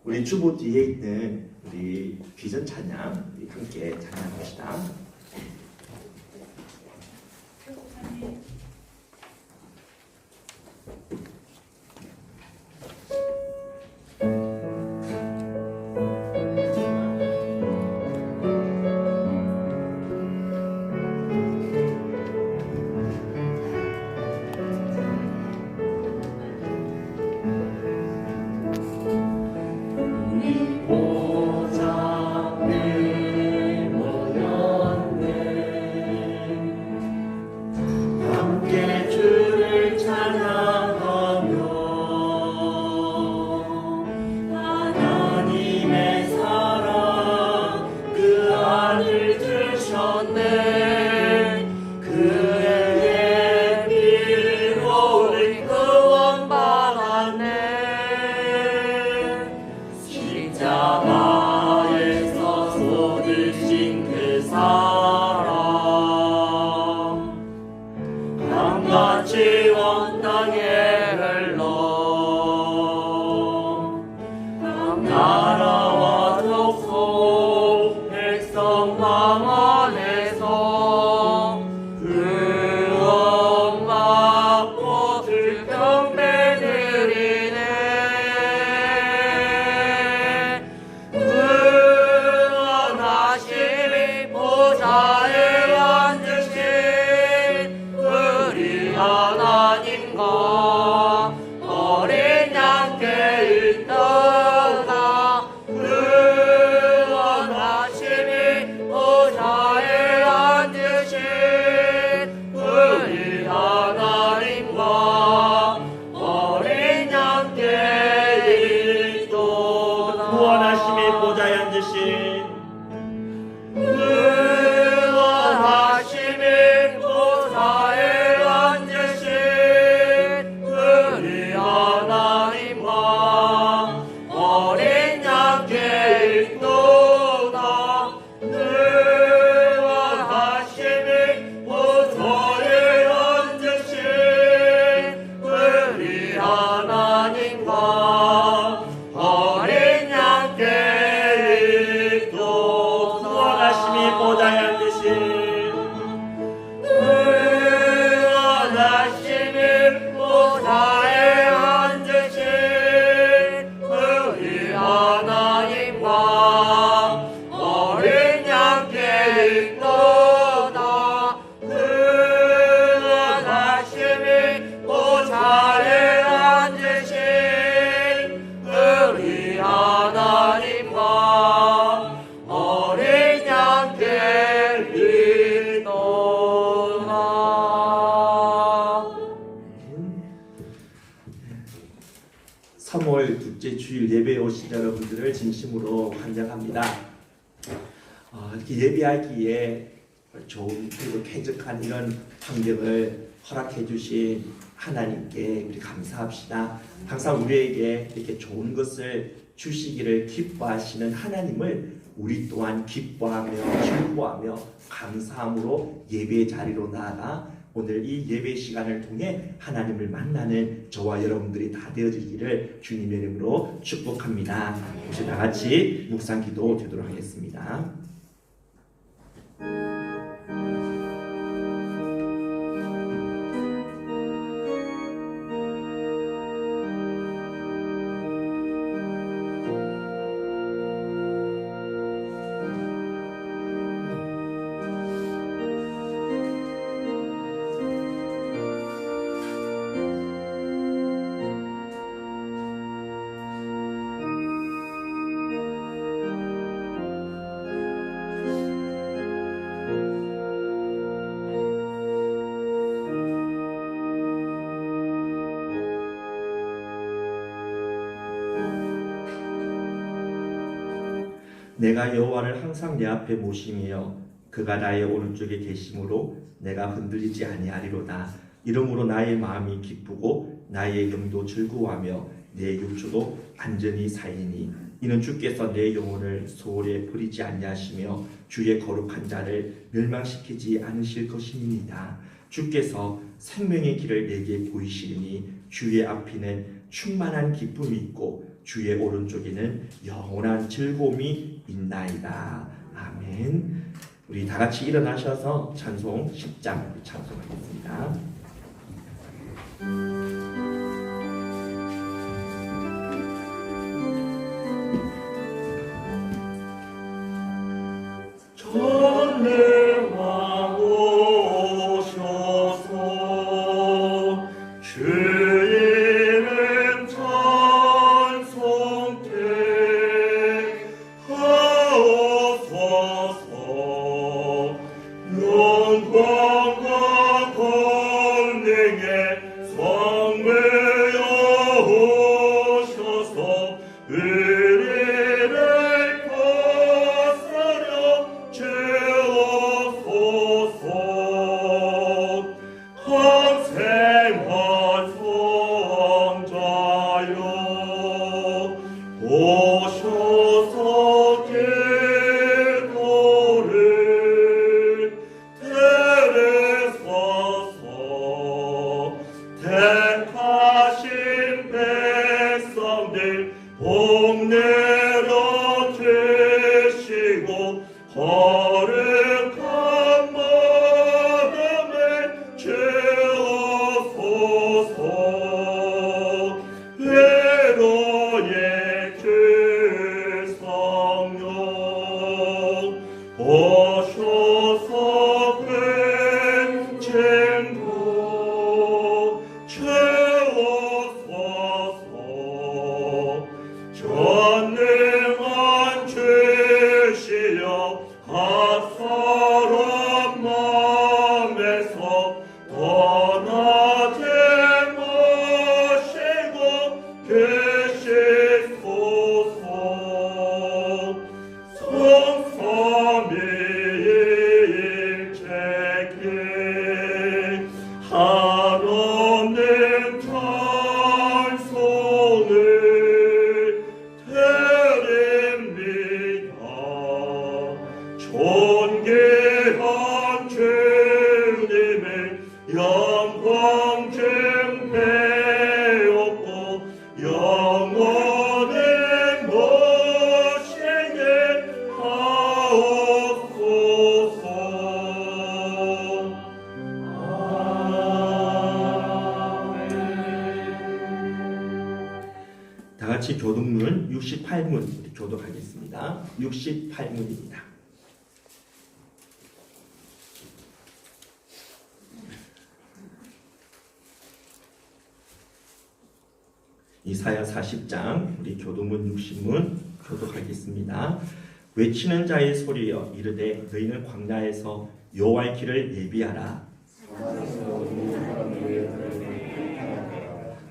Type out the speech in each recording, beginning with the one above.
우리 주보 뒤에 있는 우리 비전 찬양 우리 함께 찬양합시다. 주일 예배에 오신 여러분들을 진심으로 환영합니다. 이렇게 예배하기에 좋은 그리고 쾌적한 이런 환경을 허락해 주신 하나님께 우리 감사합시다. 항상 우리에게 이렇게 좋은 것을 주시기를 기뻐하시는 하나님을 우리 또한 기뻐하며 즐거워하며 감사함으로 예배의 자리로 나아가 오늘 이 예배 시간을 통해 하나님을 만나는 저와 여러분들이 다 되어지기를 주님의 이름으로 축복합니다. 혹시 다 같이 묵상 기도 드리도록 하겠습니다. 내가 여호와를 항상 내 앞에 모심이여 그가 나의 오른쪽에 계심으로 내가 흔들리지 아니하리로다. 이러므로 나의 마음이 기쁘고 나의 영도 즐거워하며 내 육조도 안전히 살리니 이는 주께서 내 영혼을 소홀히 버리지 아니하시며 주의 거룩한 자를 멸망시키지 않으실 것임이니이다. 주께서 생명의 길을 내게 보이시리니 주의 앞에는 충만한 기쁨이 있고 주의 오른쪽에는 영원한 즐거움이 있나이다. 아멘. 우리 다 같이 일어나셔서 찬송 10장 찬송하겠습니다. 같이 교독문 68문 교독하겠습니다. 68문입니다. 이사야 40장 우리 교독문 60문 교독하겠습니다. 외치는 자의 소리여 이르되 너희는 광야에서 여호와의 길을 예비하라.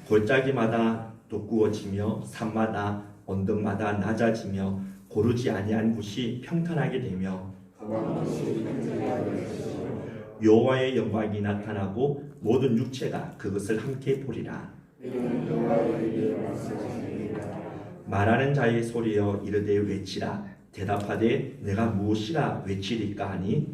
골짜기마다 돋구어지며 산마다 언덕마다 낮아지며 고르지 아니한 곳이 평탄하게 되며 여호와의 영광이 나타나고 모든 육체가 그것을 함께 보리라. 말하는 자의 소리여 이르되 외치라. 대답하되 내가 무엇이라 외치리까 하니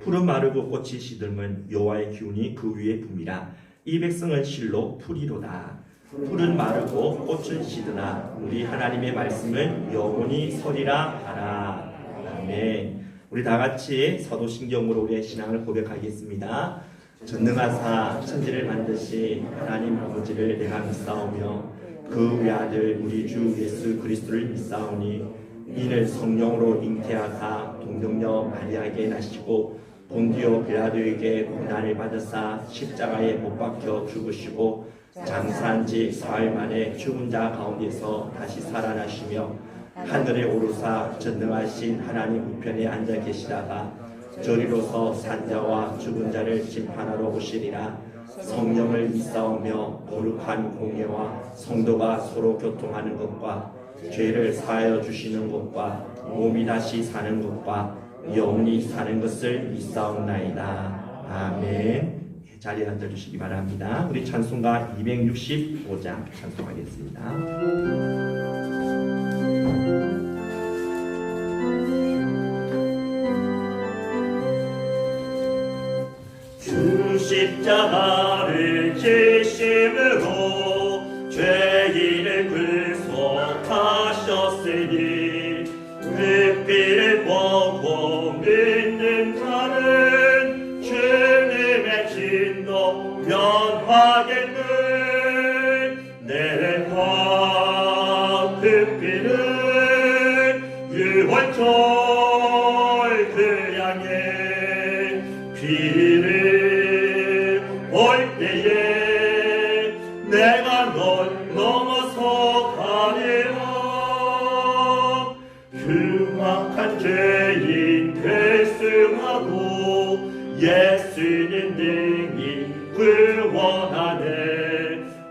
풀은 마르고 꽃이 시들면 여호와의 기운이 그 위에 붐이라. 이 백성은 실로 풀이로다. 풀은 마르고 꽃은 시드나 우리 하나님의 말씀은 영원히 서리라 하라. 아멘. 우리 다 같이 사도신경으로 우리의 신앙을 고백하겠습니다. 전능하사 천지를 만드신 하나님 아버지를 내가 믿사오며 그 외아들 우리 주 예수 그리스도를 믿사오니 이는 성령으로 잉태하사 동정녀 마리아에게 나시고 본디오 빌라도에게 고난을 받으사 십자가에 못 박혀 죽으시고 장사한 지 사흘 만에 죽은 자 가운데서 다시 살아나시며 하늘에 오르사 전능하신 하나님 우편에 앉아 계시다가 저리로서 산자와 죽은 자를 심판하러 오시리라. 성령을 믿사오며 거룩한 공예와 성도가 서로 교통하는 것과 죄를 사하여 주시는 것과 몸이 다시 사는 것과 영원히 사는 것을 믿사옵나이다. 아멘. 자리에 앉아주시기 바랍니다. 우리 찬송가 265장 찬송하겠습니다. 주신 십자가를 지심으로 죄인을 굴속하셨으니 그 피를 보고 믿는 자는 주님의 진노 면하겠는 내가 그 피를 유월절 그 양의 피를 볼 때에 내가 널 넘어서 가리라. 흉악한 죄인 결승하고 예수님 능히 구원하네.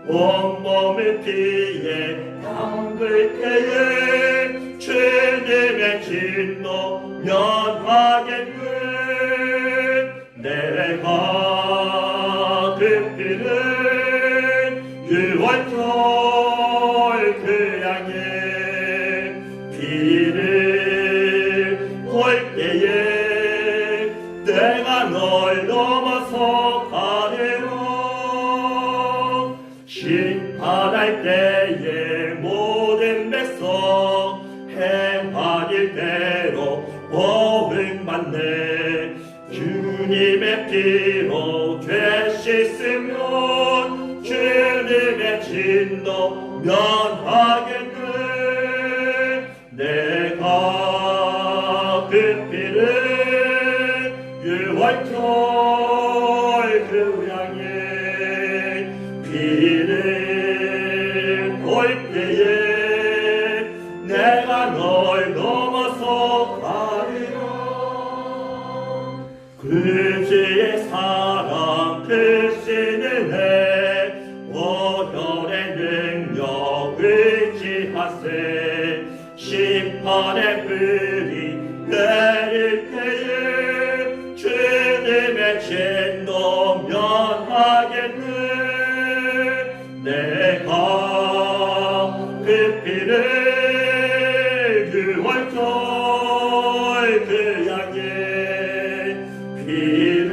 온몸을 피해 담글 때에 주님의 진노 면하겠네. 내가 그 피를 유월절 그 양의 피를 볼 때에 내가 널 넘어서 가리라. 심판할 때에 모든 백성 행한 일대로 벌을 받네. 주님의 피로 죄 씻으면 주님의 진노 면하겠네. 내가 그 피를 유월절 그 양의 피를 볼 때에 내가 널 넘어서 가리라. 그지의 사랑 크시는 해 오혈의 능력을 지하세. 심판의 불이 내릴 때에 주님의 진노 면하겠네. 내가 그 피를 유월절 그 양의 피를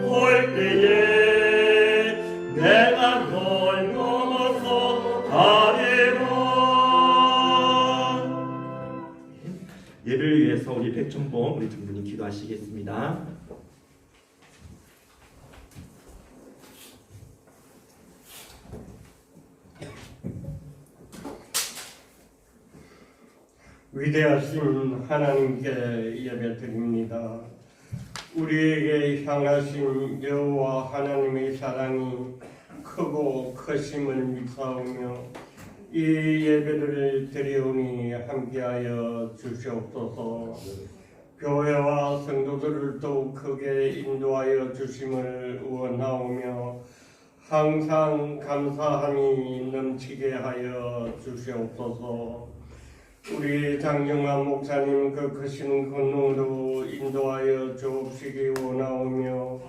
볼 때에 내가 널 넘어서 가리라. 예를 위해서 우리 백천봉 우리 장로님 기도하시겠습니다. 위대하신 하나님께 예배드립니다. 우리에게 향하신 여호와 하나님의 사랑이 크고 크심을 믿사오며 이 예배를 드리오니 함께하여 주시옵소서. 교회와 성도들을 더욱 크게 인도하여 주심을 원하오며 항상 감사함이 넘치게 하여 주시옵소서. 우리 장정환 목사님 그 크신 권능으로 인도하여 주옵시기 원하오며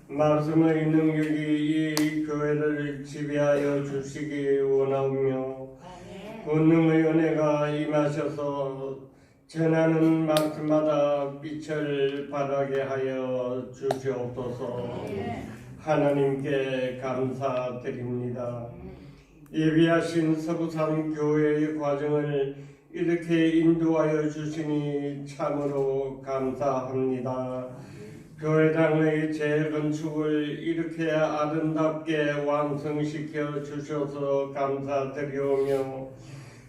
말씀의 능력이 이 교회를 지배하여 주시기 원하오며 권능의 은혜가 임하셔서 전하는 말씀마다 빛을 발하게 하여 주시옵소서. 하나님께 감사드립니다. 예비하신 서부산 교회의 과정을 이렇게 인도하여 주시니 참으로 감사합니다. 교회당의 재건축을 이렇게 아름답게 완성시켜 주셔서 감사드리오며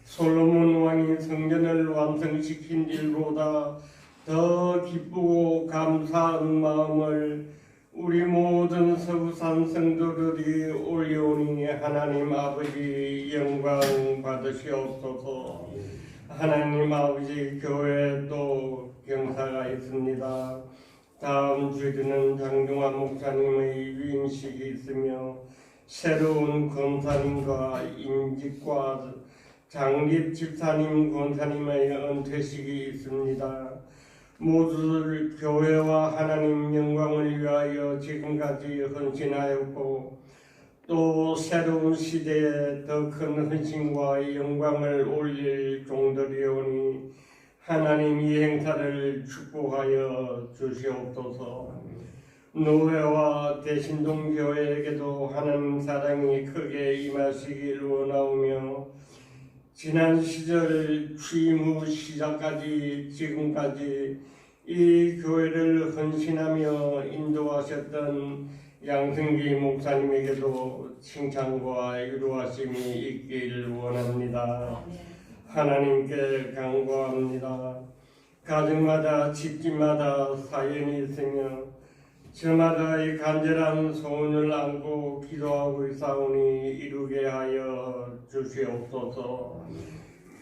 솔로몬 왕이 성전을 완성시킨 일보다 더 기쁘고 감사한 마음을 우리 모든 서부산 성도들이 올려오니 하나님 아버지 영광 받으시옵소서. 하나님 아버지 교회도 경사가 있습니다. 다음 주에는 장정환 목사님의 위임식이 있으며 새로운 권사님과 임직과 장립 집사님 권사님의 은퇴식이 있습니다. 모두들 교회와 하나님 영광을 위하여 지금까지 헌신하였고 또 새로운 시대에 더 큰 헌신과 영광을 올릴 종들이오니 하나님 이 행사를 축복하여 주시옵소서. 노회와 대신동 교회에게도 하나님 사랑이 크게 임하시길 원하오며 지난 시절 취임 후 시작까지 지금까지 이 교회를 헌신하며 인도하셨던 양승기 목사님에게도 칭찬과 위로하심이 있길 원합니다. 하나님께 간구합니다. 가정마다 집집마다 사연이 있으며 저마다 이 간절한 소원을 안고 기도하고 있사오니 이루게 하여 주시옵소서.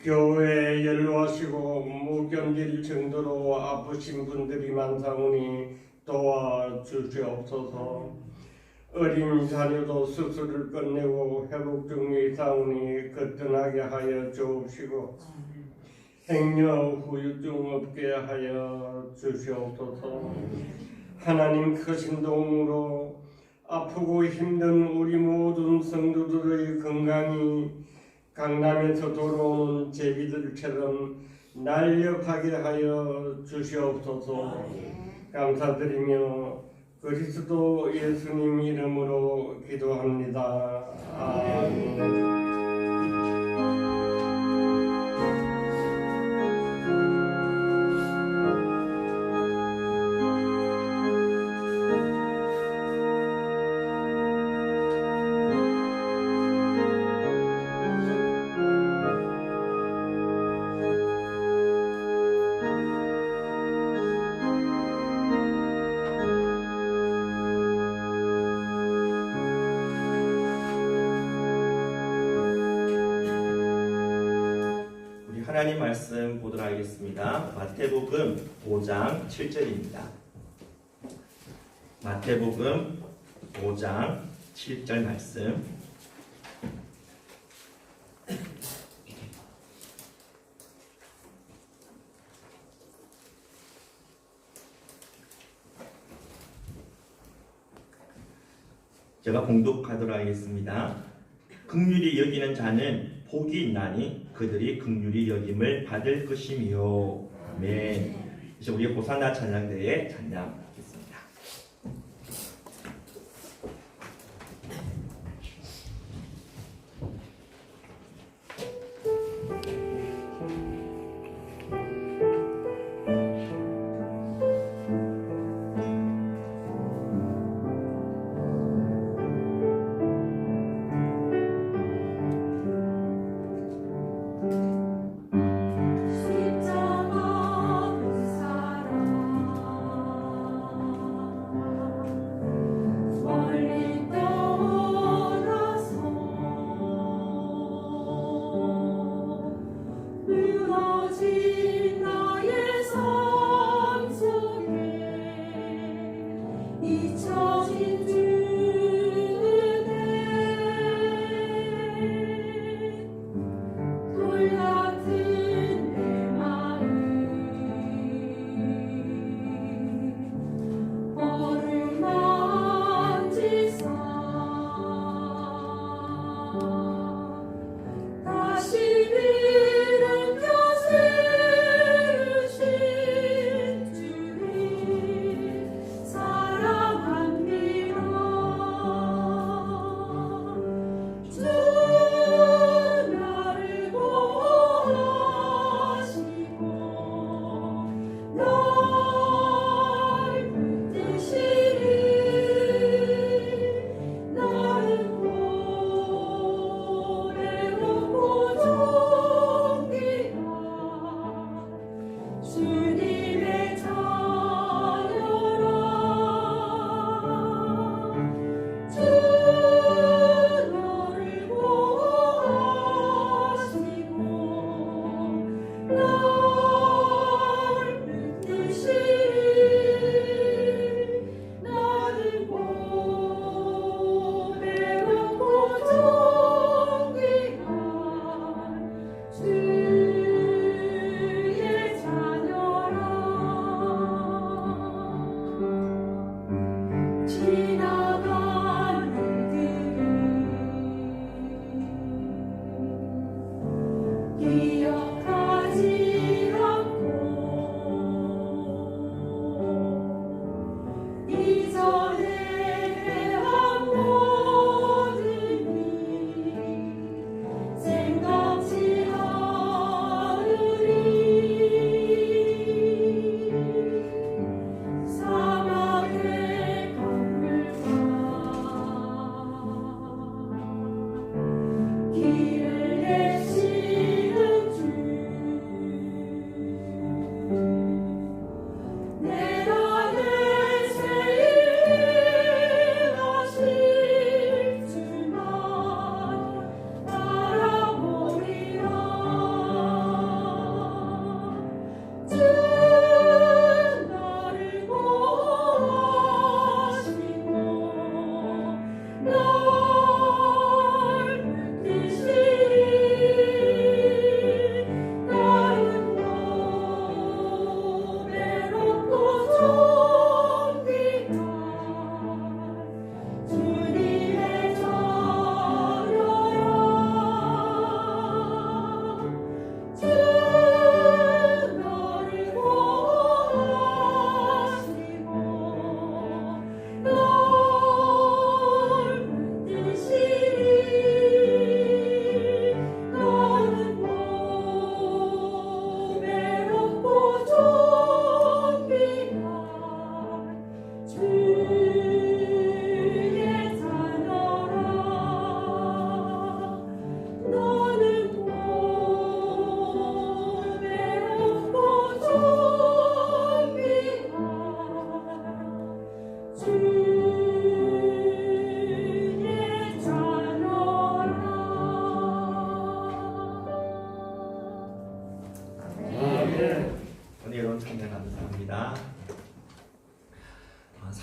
교회에 연로하시고 못 견딜 정도로 아프신 분들이 많사오니 도와주시옵소서. 어린 자녀도 수술을 끝내고 회복 중에 있사오니 거뜬하게 하여 주옵시고 행여 후유증 없게 하여 주시옵소서. 하나님 크신 도움으로 아프고 힘든 우리 모든 성도들의 건강이 강남에서 돌아오는 제비들처럼 날렵하게 하여 주시옵소서. 감사드리며 그리스도 예수님 이름으로 기도합니다. 아멘. 하나님 말씀 보도록 하겠습니다. 마태복음 5장 7절입니다. 마태복음 5장 7절 말씀. 제가 공독하도록 하겠습니다. 긍휼히 여기는 자는 복이 있나니 그들이 긍휼히 여김을 받을 것이며. 아멘. 이제 우리 호산나 찬양대에 찬양하겠습니다. 십자가 그 사랑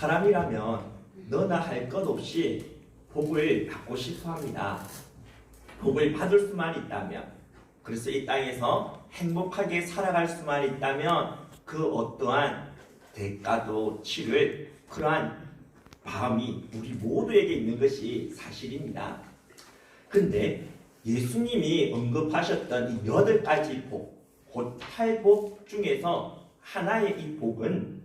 사람이라면 너나 할 것 없이 복을 받고 싶어 합니다. 복을 받을 수만 있다면, 그래서 이 땅에서 행복하게 살아갈 수만 있다면 그 어떠한 대가도 치를 그러한 마음이 우리 모두에게 있는 것이 사실입니다. 근데 예수님이 언급하셨던 이 8가지 복, 곧 8복 중에서 하나의 이 복은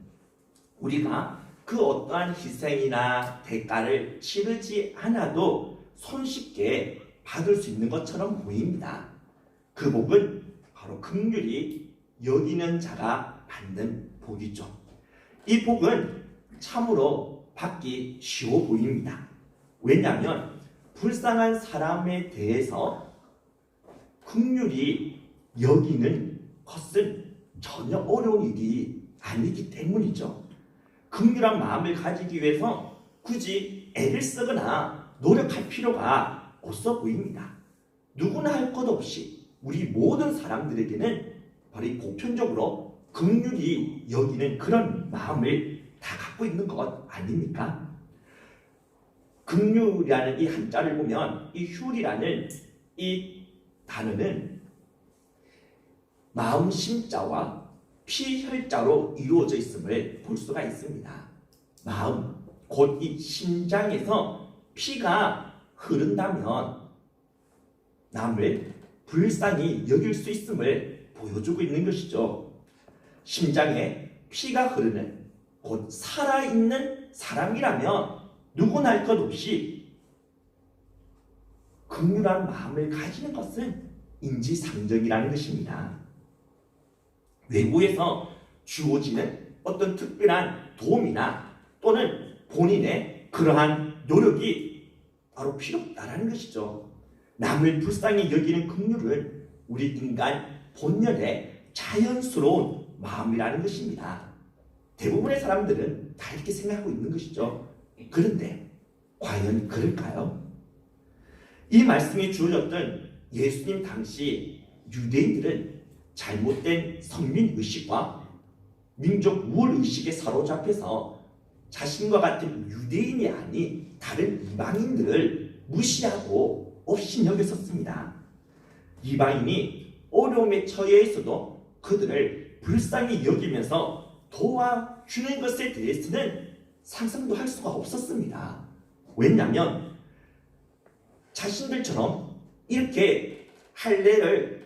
우리가 그 어떠한 희생이나 대가를 치르지 않아도 손쉽게 받을 수 있는 것처럼 보입니다. 그 복은 바로 긍휼히 여기는 자가 받는 복이죠. 이 복은 참으로 받기 쉬워 보입니다. 왜냐하면 불쌍한 사람에 대해서 긍휼히 여기는 것은 전혀 어려운 일이 아니기 때문이죠. 긍휼한 마음을 가지기 위해서 굳이 애를 쓰거나 노력할 필요가 없어 보입니다. 누구나 할 것 없이 우리 모든 사람들에게는 바로 이 보편적으로 긍휼히 여기는 그런 마음을 다 갖고 있는 것 아닙니까? 긍휼이라는 이 한자를 보면 이 휼이라는 이 단어는 마음 심자와 피혈자로 이루어져 있음을 볼 수가 있습니다. 마음, 곧 이 심장에서 피가 흐른다면 남을 불쌍히 여길 수 있음을 보여주고 있는 것이죠. 심장에 피가 흐르는, 곧 살아있는 사람이라면 누구나 할 것 없이 긍휼한 마음을 가지는 것은 인지상정이라는 것입니다. 외부에서 주어지는 어떤 특별한 도움이나 또는 본인의 그러한 노력이 바로 필요 없다라는 것이죠. 남을 불쌍히 여기는 긍휼은 우리 인간 본연의 자연스러운 마음이라는 것입니다. 대부분의 사람들은 다 이렇게 생각하고 있는 것이죠. 그런데 과연 그럴까요? 이 말씀이 주어졌던 예수님 당시 유대인들은 잘못된 선민의식과 민족 우월의식에 사로잡혀서 자신과 같은 유대인이 아닌 다른 이방인들을 무시하고 없이 여겼었습니다. 이방인이 어려움에 처해 있어도 그들을 불쌍히 여기면서 도와주는 것에 대해서는 상상도 할 수가 없었습니다. 왜냐하면 자신들처럼 이렇게 할례를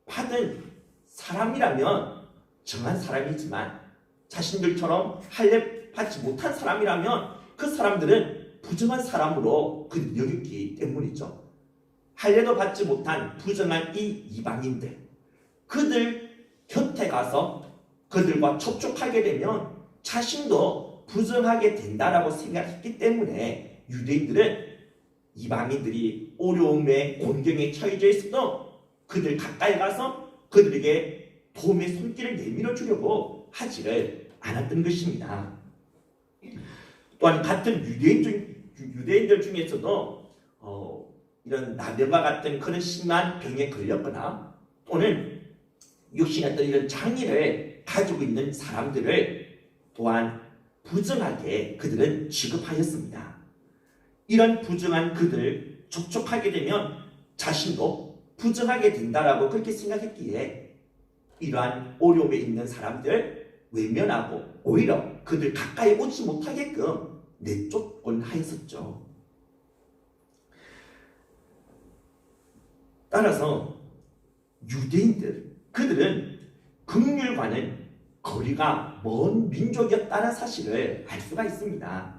받은 사람이라면 정한 사람이지만 자신들처럼 할례 받지 못한 사람이라면 그 사람들은 부정한 사람으로 그들 여겼기 때문이죠. 할례도 받지 못한 부정한 이 이방인들, 그들 곁에 가서 그들과 접촉하게 되면 자신도 부정하게 된다라고 생각했기 때문에 유대인들은 이방인들이 어려움에 곤경에 처해져 있어도 그들 가까이 가서 그들에게 도움의 손길을 내밀어 주려고 하지를 않았던 것입니다. 또한 같은 유대인들 중에서도 이런 나병과 같은 그런 심한 병에 걸렸거나 또는 육신의 어떤 이런 장애를 가지고 있는 사람들을 또한 부정하게 그들은 취급하였습니다. 이런 부정한 그들을 접촉하게 되면 자신도 부정하게 된다라고 그렇게 생각했기에 이러한 어려움에 있는 사람들 외면하고 오히려 그들 가까이 오지 못하게끔 내쫓곤 하였었죠. 따라서 유대인들, 그들은 긍휼과는 거리가 먼 민족이었다는 사실을 알 수가 있습니다.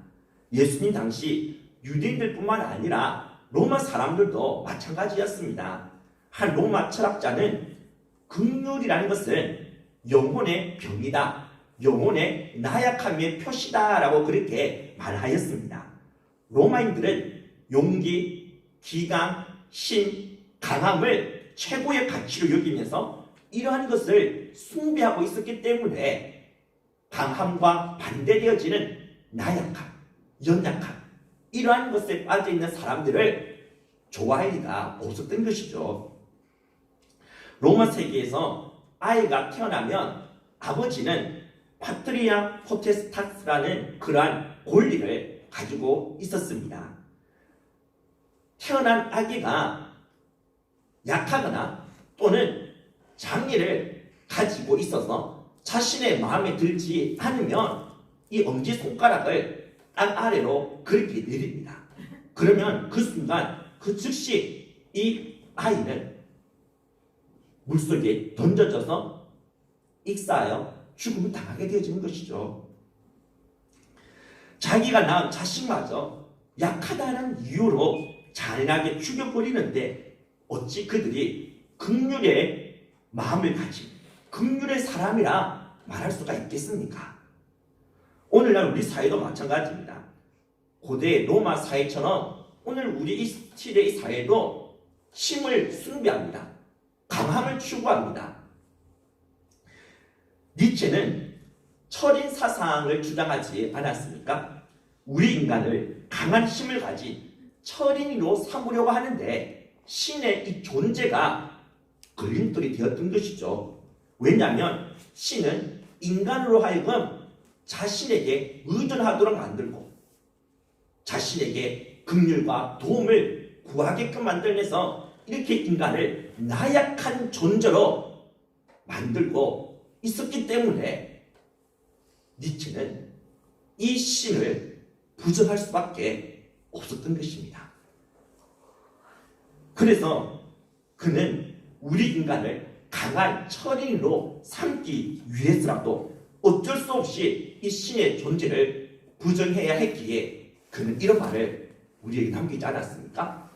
예수님 당시 유대인들뿐만 아니라 로마 사람들도 마찬가지였습니다. 한 로마 철학자는 긍휼이라는 것은 영혼의 병이다, 영혼의 나약함의 표시다라고 그렇게 말하였습니다. 로마인들은 용기, 기강, 신, 강함을 최고의 가치로 여기면서 이러한 것을 숭배하고 있었기 때문에 강함과 반대되어지는 나약함, 연약함, 이러한 것에 빠져있는 사람들을 좋아할 리가 없었던 것이죠. 로마 세계에서 아이가 태어나면 아버지는 파트리아 포테스타스라는 그러한 권리를 가지고 있었습니다. 태어난 아기가 약하거나 또는 장애를 가지고 있어서 자신의 마음에 들지 않으면 이 엄지손가락을 땅 아래로 그렇게 내립니다. 그러면 그 순간 그 즉시 이 아이는 물속에 던져져서 익사하여 죽음을 당하게 되어지는 것이죠. 자기가 낳은 자식마저 약하다는 이유로 잔인하게 죽여버리는데 어찌 그들이 긍휼의 마음을 가진 긍휼의 사람이라 말할 수가 있겠습니까? 오늘날 우리 사회도 마찬가지입니다. 고대 로마 사회처럼 오늘 우리 이 시대의 사회도 힘을 숭배합니다. 강함을 추구합니다. 니체는 철인 사상을 주장하지 않았습니까? 우리 인간을 강한 힘을 가진 철인으로 삼으려고 하는데 신의 이 존재가 걸림돌이 되었던 것이죠. 왜냐하면 신은 인간으로 하여금 자신에게 의존하도록 만들고 자신에게 긍휼과 도움을 구하게끔 만들면서 이렇게 인간을 나약한 존재로 만들고 있었기 때문에 니체는 이 신을 부정할 수밖에 없었던 것입니다. 그래서 그는 우리 인간을 강한 철인으로 삼기 위해서라도 어쩔 수 없이 이 신의 존재를 부정해야 했기에 그는 이런 말을 우리에게 남기지 않았습니까?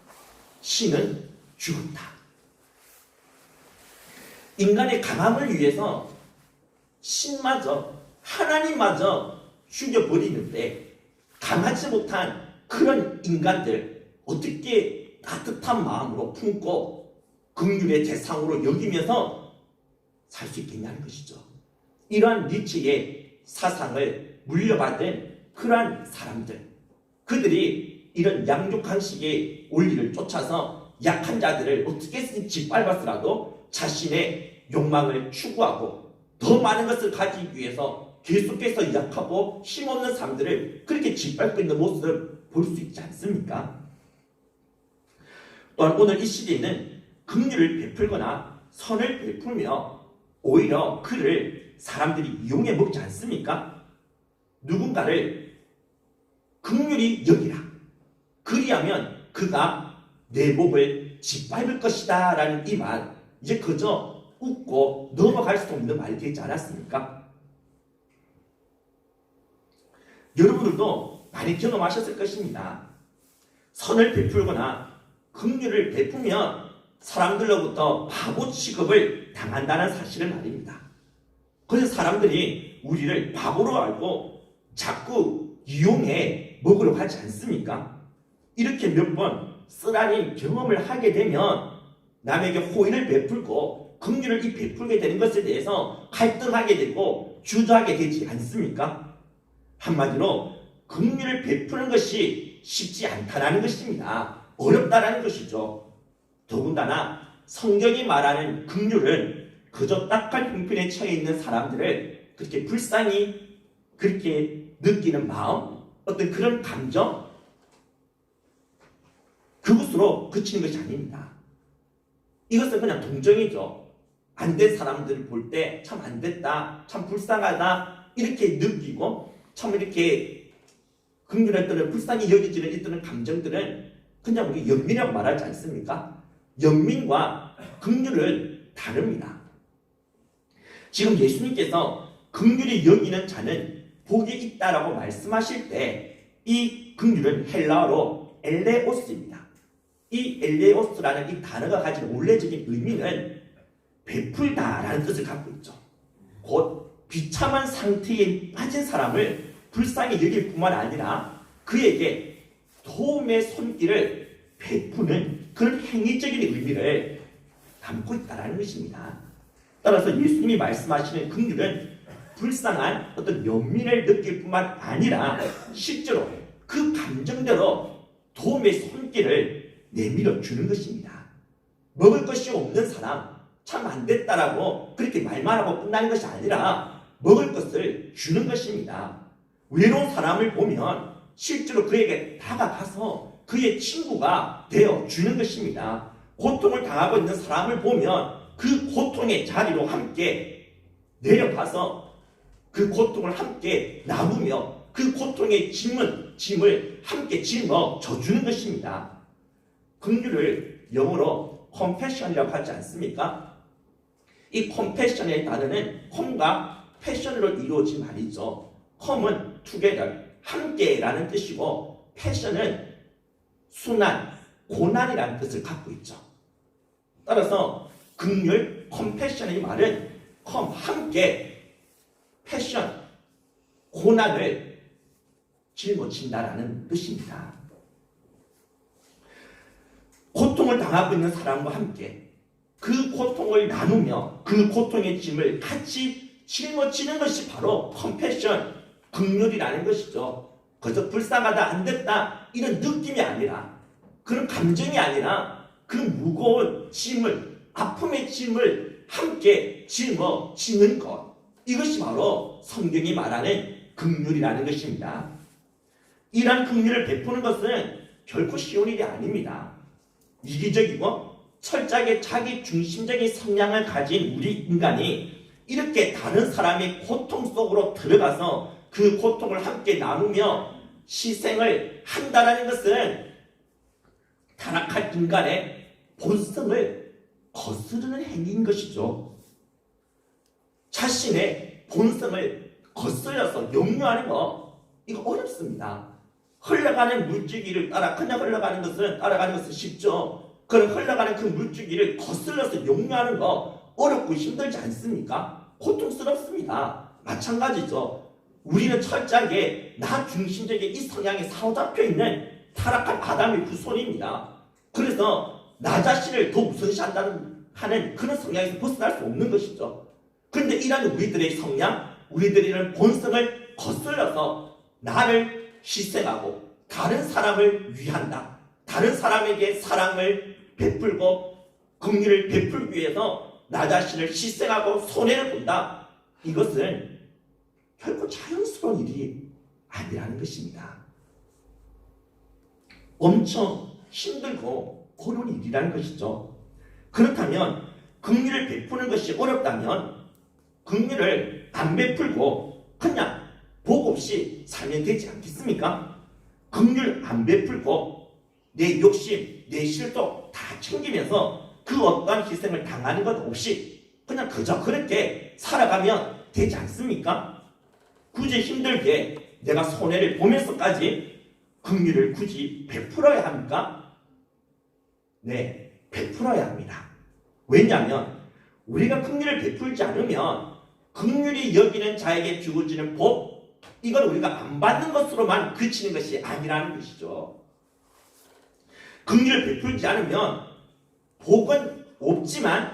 신은 죽었다. 인간의 강함을 위해서 신마저 하나님마저 죽여버리는데 강하지 못한 그런 인간들 어떻게 따뜻한 마음으로 품고 긍휼의 대상으로 여기면서 살 수 있겠냐는 것이죠. 이러한 니체의 사상을 물려받은 그러한 사람들, 그들이 이런 양육강식의 원리를 쫓아서 약한 자들을 어떻게든 짓밟아서라도 자신의 욕망을 추구하고 더 많은 것을 가지기 위해서 계속해서 약하고 힘없는 사람들을 그렇게 짓밟고 있는 모습을 볼 수 있지 않습니까? 또한 오늘 이 시대에는 긍휼을 베풀거나 선을 베풀며 오히려 그를 사람들이 이용해 먹지 않습니까? 누군가를 긍휼히 여기라. 그리하면 그가 내 목을 짓밟을 것이다 라는 이 말, 이제 그저 웃고 넘어갈 수 없는 말이 되지 않았습니까? 여러분들도 많이 경험하셨을 것입니다. 선을 베풀거나 긍휼을 베푸면 사람들로부터 바보 취급을 당한다는 사실을 말입니다. 그래서 사람들이 우리를 바보로 알고 자꾸 이용해 먹으려고 하지 않습니까? 이렇게 몇 번 쓰라린 경험을 하게 되면 남에게 호의를 베풀고 긍휼을 베풀게 되는 것에 대해서 갈등하게 되고 주저하게 되지 않습니까? 한마디로 긍휼을 베푸는 것이 쉽지 않다라는 것입니다. 어렵다라는 것이죠. 더군다나 성경이 말하는 긍휼은 그저 딱한 형편에 처해 있는 사람들을 그렇게 불쌍히 그렇게 느끼는 마음, 어떤 그런 감정, 그것으로 그치는 것이 아닙니다. 이것은 그냥 동정이죠. 안 된 사람들을 볼 때 참 안 됐다, 참 불쌍하다 이렇게 느끼고 참 이렇게 긍휼했던 불쌍히 여기지는 있던 감정들은 그냥 우리 연민이라고 말하지 않습니까? 연민과 긍휼은 다릅니다. 지금 예수님께서 긍휼히 여기는 자는 복이 있다라고 말씀하실 때 이 긍휼은 헬라어로 엘레오스입니다. 이 엘레오스라는 이 단어가 가진 원래적인 의미는 베풀다라는 뜻을 갖고 있죠. 곧 비참한 상태에 빠진 사람을 불쌍히 여길 뿐만 아니라 그에게 도움의 손길을 베푸는 그런 행위적인 의미를 담고 있다는 것입니다. 따라서 예수님이 말씀하시는 긍휼은 불쌍한 어떤 연민을 느낄 뿐만 아니라 실제로 그 감정대로 도움의 손길을 내밀어 주는 것입니다. 먹을 것이 없는 사람, 참 안 됐다라고 그렇게 말만 하고 끝나는 것이 아니라 먹을 것을 주는 것입니다. 외로운 사람을 보면 실제로 그에게 다가가서 그의 친구가 되어 주는 것입니다. 고통을 당하고 있는 사람을 보면 그 고통의 자리로 함께 내려가서 그 고통을 함께 나누며 그 고통의 짐을 함께 짊어 져주는 것입니다. 긍휼을 영어로 compassion이라고 하지 않습니까? 이 compassion의 단어는 com과 passion으로 이루어진 말이죠. com은 together, 함께라는 뜻이고 passion은 순환, 고난이라는 뜻을 갖고 있죠. 따라서 긍휼, compassion의 말은 come, 함께, passion, 고난을 짊어진다라는 뜻입니다. 고통을 당하고 있는 사람과 함께 그 고통을 나누며 그 고통의 짐을 같이 짊어지는 것이 바로 컴패션, 긍휼이라는 것이죠. 그저 불쌍하다, 안 됐다 이런 느낌이 아니라, 그런 감정이 아니라 그 무거운 짐을, 아픔의 짐을 함께 짊어지는 것, 이것이 바로 성경이 말하는 긍휼이라는 것입니다. 이러한 긍휼을 베푸는 것은 결코 쉬운 일이 아닙니다. 이기적이고 철저하게 자기 중심적인 성향을 가진 우리 인간이 이렇게 다른 사람의 고통 속으로 들어가서 그 고통을 함께 나누며 희생을 한다는 것은 타락한 인간의 본성을 거스르는 행위인 것이죠. 자신의 본성을 거스려서 역류하는 거, 이거 어렵습니다. 흘러가는 물줄기를 그냥 흘러가는 것은, 따라가는 것은 쉽죠. 그런 흘러가는 그 물줄기를 거슬러서 역류하는 거 어렵고 힘들지 않습니까? 고통스럽습니다. 마찬가지죠. 우리는 철저하게 나 중심적인 이 성향에 사로잡혀 있는 타락한 아담의 후손입니다. 그래서 나 자신을 더 우선시한다는 그런 성향에서 벗어날 수 없는 것이죠. 그런데 이런 우리들의 성향, 우리들의 이런 본성을 거슬러서 나를 희생하고 다른 사람을 위한다, 다른 사람에게 사랑을 베풀고 긍휼을 베풀기 위해서 나 자신을 희생하고 손해를 본다, 이것은 결코 자연스러운 일이 아니라는 것입니다. 엄청 힘들고 어려운 일이라는 것이죠. 그렇다면 긍휼을 베푸는 것이 어렵다면 긍휼을 안 베풀고 그냥 복 없이 살면 되지 않겠습니까? 긍휼 안 베풀고 내 욕심, 내 실속 다 챙기면서 그 어떠한 희생을 당하는 것 없이 그냥 그저 그렇게 살아가면 되지 않습니까? 굳이 힘들게 내가 손해를 보면서까지 긍휼을 굳이 베풀어야 합니까? 네, 베풀어야 합니다. 왜냐하면 우리가 긍휼을 베풀지 않으면 긍휼히 여기는 자에게 주어지는 복, 이건 우리가 안 받는 것으로만 그치는 것이 아니라는 것이죠. 긍휼을 베풀지 않으면 복은 없지만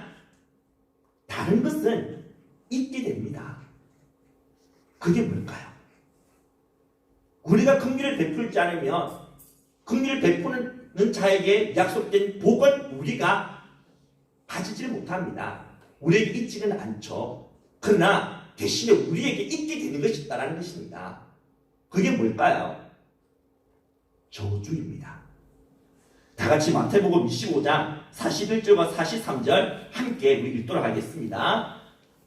다른 것은 있게 됩니다. 그게 뭘까요? 우리가 긍휼을 베풀지 않으면 긍휼을 베푸는 자에게 약속된 복은 우리가 가지질 못합니다. 우리에게 있지는 않죠. 그러나 대신에 우리에게 있게 되는 것이 있다는 것입니다. 그게 뭘까요? 저주입니다. 다 같이 마태복음 25장 41절과 43절 함께 우리 읽도록 하겠습니다.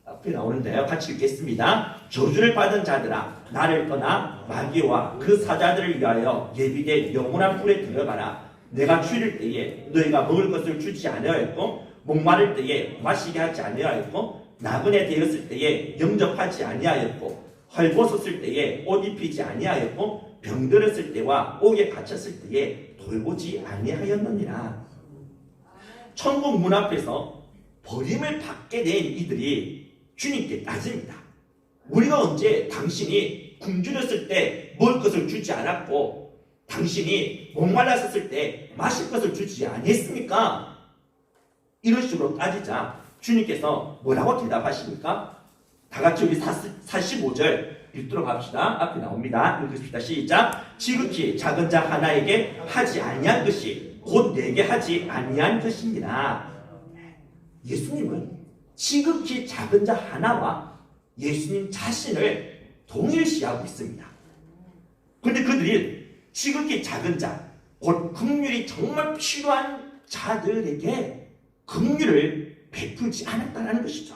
앞에 나오는데요. 같이 읽겠습니다. 저주를 받은 자들아, 나를 떠나 마귀와 그 사자들을 위하여 예비된 영원한 불에 들어가라. 내가 줄일 때에 너희가 먹을 것을 주지 아니하였고, 목마를 때에 마시게 하지 아니하였고, 나그네 되었을 때에 영접하지 아니하였고, 헐벗었을 때에 옷 입히지 아니하였고, 병들었을 때와 옥에 갇혔을 때에 돌보지 아니하였느니라. 천국 문 앞에서 버림을 받게 된 이들이 주님께 따집니다. 우리가 언제 당신이 굶주렸을 때 먹을 것을 주지 않았고, 당신이 목말랐을 때 마실 것을 주지 아니했습니까? 이런 식으로 따지자 주님께서 뭐라고 대답하십니까? 다 같이 우리 45절 읽도록 합시다. 앞에 나옵니다. 읽읍시다. 시작. 지극히 작은 자 하나에게 하지 아니한 것이 곧 내게 하지 아니한 것입니다. 예수님은 지극히 작은 자 하나와 예수님 자신을 동일시하고 있습니다. 그런데 그들이 지극히 작은 자, 곧 긍휼이 정말 필요한 자들에게 긍휼을 베풀지 않았다는 것이죠.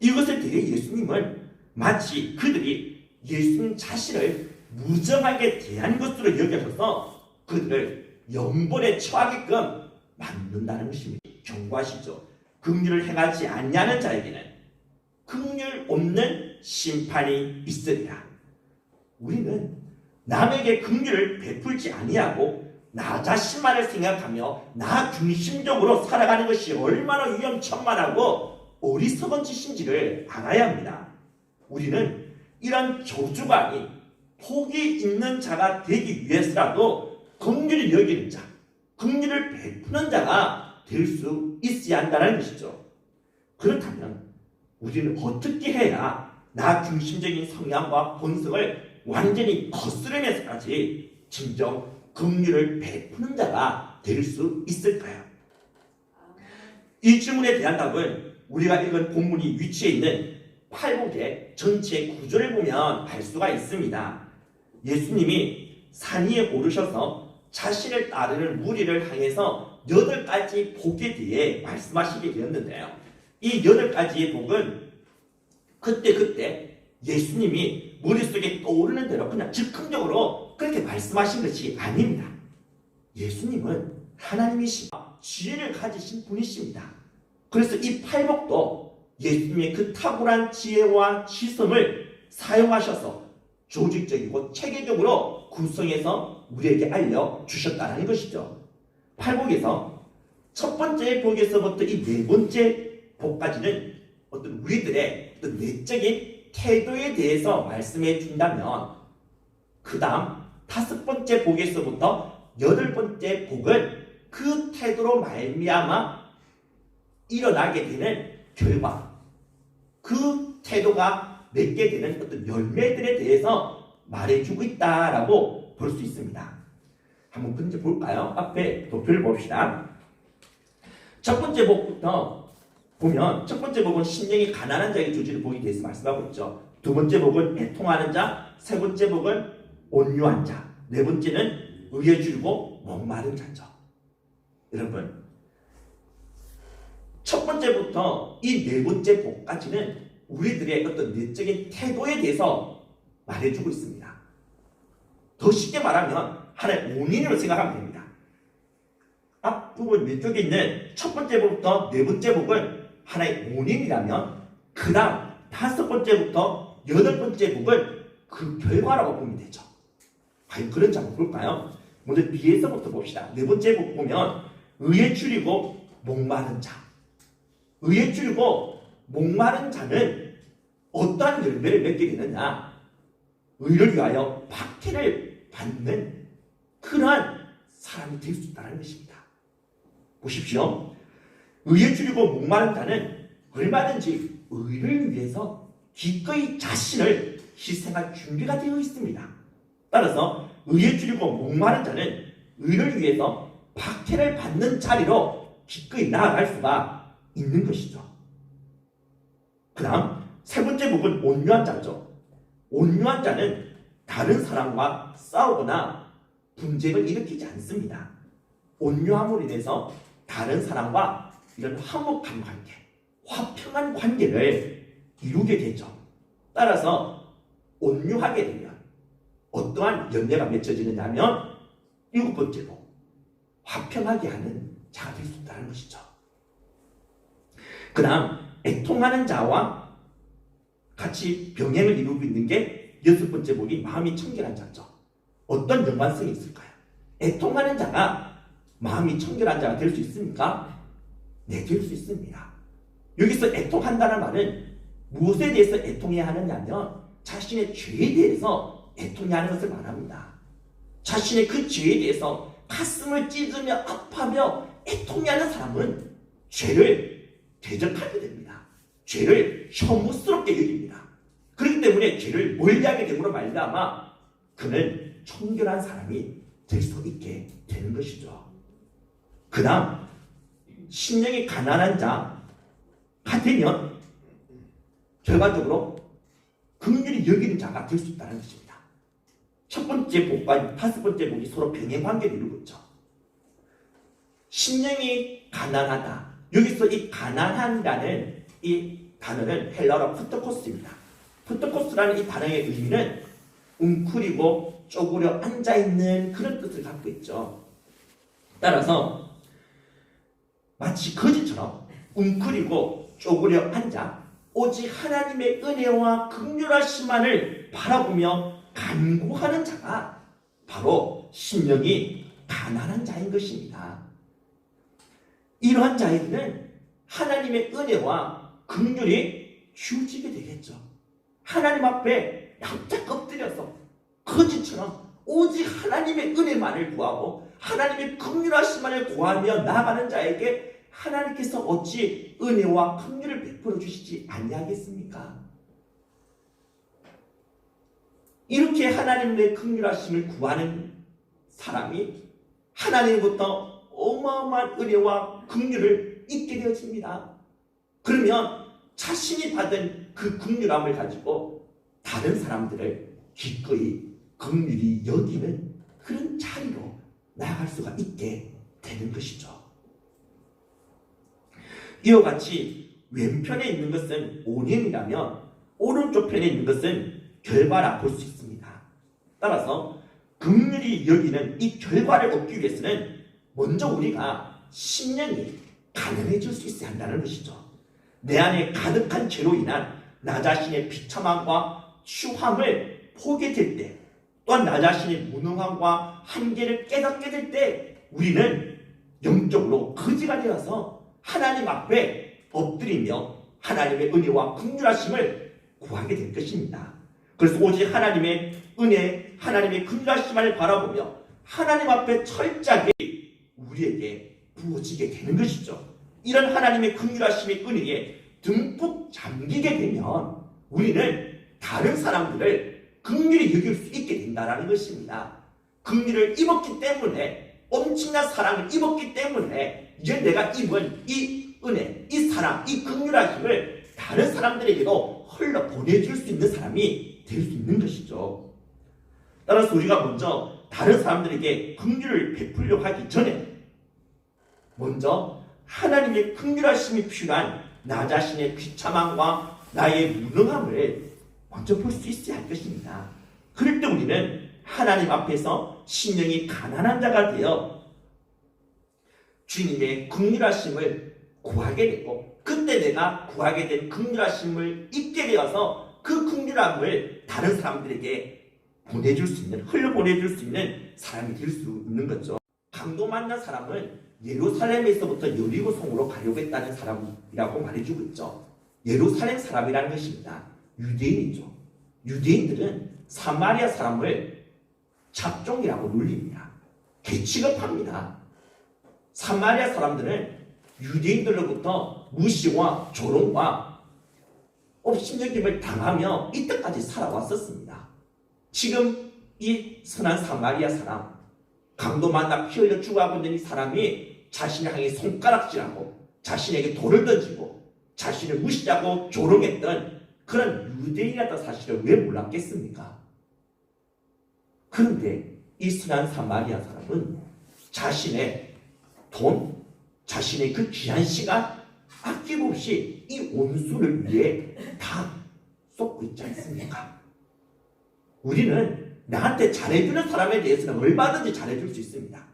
이것에 대해 예수님은 마치 그들이 예수님 자신을 무정하게 대한 것으로 여겨서 그들을 영벌에 처하게끔 만든다는 것입니다. 경고하시죠. 긍휼을 행하지 않냐는 자에게는 긍휼 없는 심판이 있으리라. 우리는 남에게 긍휼을 베풀지 아니하고 나 자신만을 생각하며 나 중심적으로 살아가는 것이 얼마나 위험천만하고 어리석은 짓인지를 알아야 합니다. 우리는 이런 저주가 아닌 복이 있는 자가 되기 위해서라도 긍휼히 여기는 자, 긍휼을 베푸는 자가 될 수 있어야 한다는 것이죠. 그렇다면 우리는 어떻게 해야 나 중심적인 성향과 본성을 완전히 거스르면서까지 진정 긍휼을 베푸는 자가 될 수 있을까요? 이 질문에 대한 답은 우리가 읽은 본문이 위치해 있는 팔복의 전체 구조를 보면 알 수가 있습니다. 예수님이 산 위에 오르셔서 자신을 따르는 무리를 향해서 8가지 복에 대해 말씀하시게 되었는데요. 이 8가지의 복은 그때 예수님이 머릿속에 떠오르는 대로 그냥 즉흥적으로 그렇게 말씀하신 것이 아닙니다. 예수님은 하나님이시고 지혜를 가지신 분이십니다. 그래서 이 팔복도 예수님의 그 탁월한 지혜와 지성을 사용하셔서 조직적이고 체계적으로 구성해서 우리에게 알려주셨다는 것이죠. 팔복에서 첫 번째 복에서부터 이 4번째 복까지는 어떤 우리들의 어떤 내적인 태도에 대해서 말씀해 준다면 그 다음 5번째 복에서부터 8번째 복은 그 태도로 말미암아 일어나게 되는 결과, 그 태도가 맺게 되는 어떤 열매들에 대해서 말해주고 있다라고 볼 수 있습니다. 한번 먼저 볼까요? 앞에 도표를 봅시다. 첫 번째 복부터 보면 첫 번째 복은 심령이 가난한 자에게 주어지는 복에 대해서 말씀하고 있죠. 두 번째 복은 애통하는 자, 세 번째 복은 온유한 자, 네 번째는 의에 줄이고 목마른 자죠. 여러분, 첫 번째부터 이 4번째 복까지는 우리들의 어떤 내적인 태도에 대해서 말해주고 있습니다. 더 쉽게 말하면 하나의 원인으로 생각하면 됩니다. 앞부분 왼쪽에 있는 첫 번째 복부터 4번째 복은 하나의 원인이라면 그 다음 5번째부터 8번째 복은 그 결과라고 보면 되죠. 과연 그런지 한번 볼까요? 먼저 뒤에서부터 봅시다. 4번째 복 보면 의에 줄이고 목마른 자. 의에 줄이고 목마른 자는 어떠한 열매를 맺게 되느냐? 의를 위하여 박해를 받는 그러한 사람이 될 수 있다는 것입니다. 보십시오. 의에 줄이고 목마른 자는 얼마든지 의를 위해서 기꺼이 자신을 희생할 준비가 되어 있습니다. 따라서 의에 줄이고 목마른 자는 의를 위해서 박해를 받는 자리로 기꺼이 나아갈 수가 있는 것이죠. 그 다음 세 번째 복은 온유한 자죠. 온유한 자는 다른 사람과 싸우거나 분쟁을 일으키지 않습니다. 온유함으로 인해서 다른 사람과 이런 화목한 관계, 화평한 관계를 이루게 되죠. 따라서 온유하게 되면 어떠한 연대가 맺혀지느냐 하면 7번째로 화평하게 하는 자가 될 수 있다는 것이죠. 그 다음 애통하는 자와 같이 병행을 이루고 있는 게 6번째 복이 마음이 청결한 자죠. 어떤 연관성이 있을까요? 애통하는 자가 마음이 청결한 자가 될 수 있습니까? 네, 될 수 있습니다. 여기서 애통한다는 말은 무엇에 대해서 애통해야 하느냐면 자신의 죄에 대해서 애통해야 하는 것을 말합니다. 자신의 그 죄에 대해서 가슴을 찢으며 아파하며 애통해하는 사람은 죄를 대적하게 됩니다. 죄를 혐오스럽게 여깁니다. 그렇기 때문에 죄를 멀리하게 됨으로 말미암아 그는 청결한 사람이 될 수 있게 되는 것이죠. 그 다음 심령이 가난한 자가 되면 결과적으로 긍휼히 여기는 자가 될 수 있다는 것입니다. 첫 번째 복과 다섯 번째 복이 서로 병행 관계를 이루고 있죠. 심령이 가난하다. 여기서 이 가난한이라는 이 단어는 헬라어로 프토코스입니다. 프토코스라는 이 단어의 의미는 웅크리고 쪼그려 앉아있는 그런 뜻을 갖고 있죠. 따라서 마치 거지처럼 웅크리고 쪼그려 앉아 오직 하나님의 은혜와 긍휼하심만을 바라보며 간구하는 자가 바로 심령이 가난한 자인 것입니다. 이러한 자에게는 하나님의 은혜와 긍휼이 주어지게 되겠죠. 하나님 앞에 납작 엎드려서 거지처럼 오직 하나님의 은혜만을 구하고 하나님의 긍휼하심만을 구하며 나아가는 자에게 하나님께서 어찌 은혜와 긍휼을 베풀어 주시지 아니하겠습니까? 이렇게 하나님의 긍휼하심을 구하는 사람이 하나님부터 어마어마한 은혜와 긍휼을 잊게 되어집니다. 그러면 자신이 받은 그 긍휼함을 가지고 다른 사람들을 기꺼이 긍휼히 여기는 그런 자리로 나아갈 수가 있게 되는 것이죠. 이와 같이 왼편에 있는 것은 온행이라면 오른쪽 편에 있는 것은 결과라 볼 수 있습니다. 따라서 긍휼히 여기는 이 결과를 얻기 위해서는 먼저 우리가 심령이 가난해질 수 있어야 한다는 것이죠. 내 안에 가득한 죄로 인한 나 자신의 비참함과 추함을 보게 될 때, 또한 나 자신의 무능함과 한계를 깨닫게 될 때 우리는 영적으로 거지가 되어서 하나님 앞에 엎드리며 하나님의 은혜와 긍휼하심을 구하게 될 것입니다. 그래서 오직 하나님의 은혜, 하나님의 긍휼하심을 바라보며 하나님 앞에 철저하게 우리에게 부어지게 되는 것이죠. 이런 하나님의 긍휼하심의 은혜에 듬뿍 잠기게 되면 우리는 다른 사람들을 긍휼히 여길 수 있게 된다는 것입니다. 긍휼을 입었기 때문에, 엄청난 사랑을 입었기 때문에 이제 내가 입은 이 은혜, 이 사랑, 이 긍휼하심을 다른 사람들에게도 흘러 보내줄 수 있는 사람이 될 수 있는 것이죠. 따라서 우리가 먼저 다른 사람들에게 긍휼을 베풀려고 하기 전에 먼저 하나님의 긍휼하심이 필요한 나 자신의 비참함과 나의 무능함을 먼저 볼 수 있어야 할 것입니다. 그럴 때 우리는 하나님 앞에서 심령이 가난한 자가 되어 주님의 긍휼하심을 구하게 되고, 그때 내가 구하게 된 긍휼하심을 잊게 되어서 그 긍휼함을 다른 사람들에게 보내줄 수 있는, 흘려보내줄 수 있는 사람이 될 수 있는 거죠. 강도 만난 사람은 예루살렘에서부터 여리고성으로 가려고 했다는 사람이라고 말해주고 있죠. 예루살렘 사람이라는 것입니다. 유대인이죠. 유대인들은 사마리아 사람을 잡종이라고 놀립니다. 개취급합니다. 사마리아 사람들은 유대인들로부터 무시와 조롱과 업신여김을 당하며 이때까지 살아왔었습니다. 지금 이 선한 사마리아 사람, 강도 만나 피 흘려 죽어가고 있는 이 사람이 자신을 향해 손가락질하고 자신에게 돌을 던지고 자신을 무시하고 조롱했던 그런 유대인이라는 사실을 왜 몰랐겠습니까? 그런데 이 선한 사마리아 사람은 자신의 돈, 자신의 그 귀한 시간 아낌없이 이 온수를 위해 다 쏟고 있지 않습니까? 우리는 나한테 잘해주는 사람에 대해서는 얼마든지 잘해줄 수 있습니다.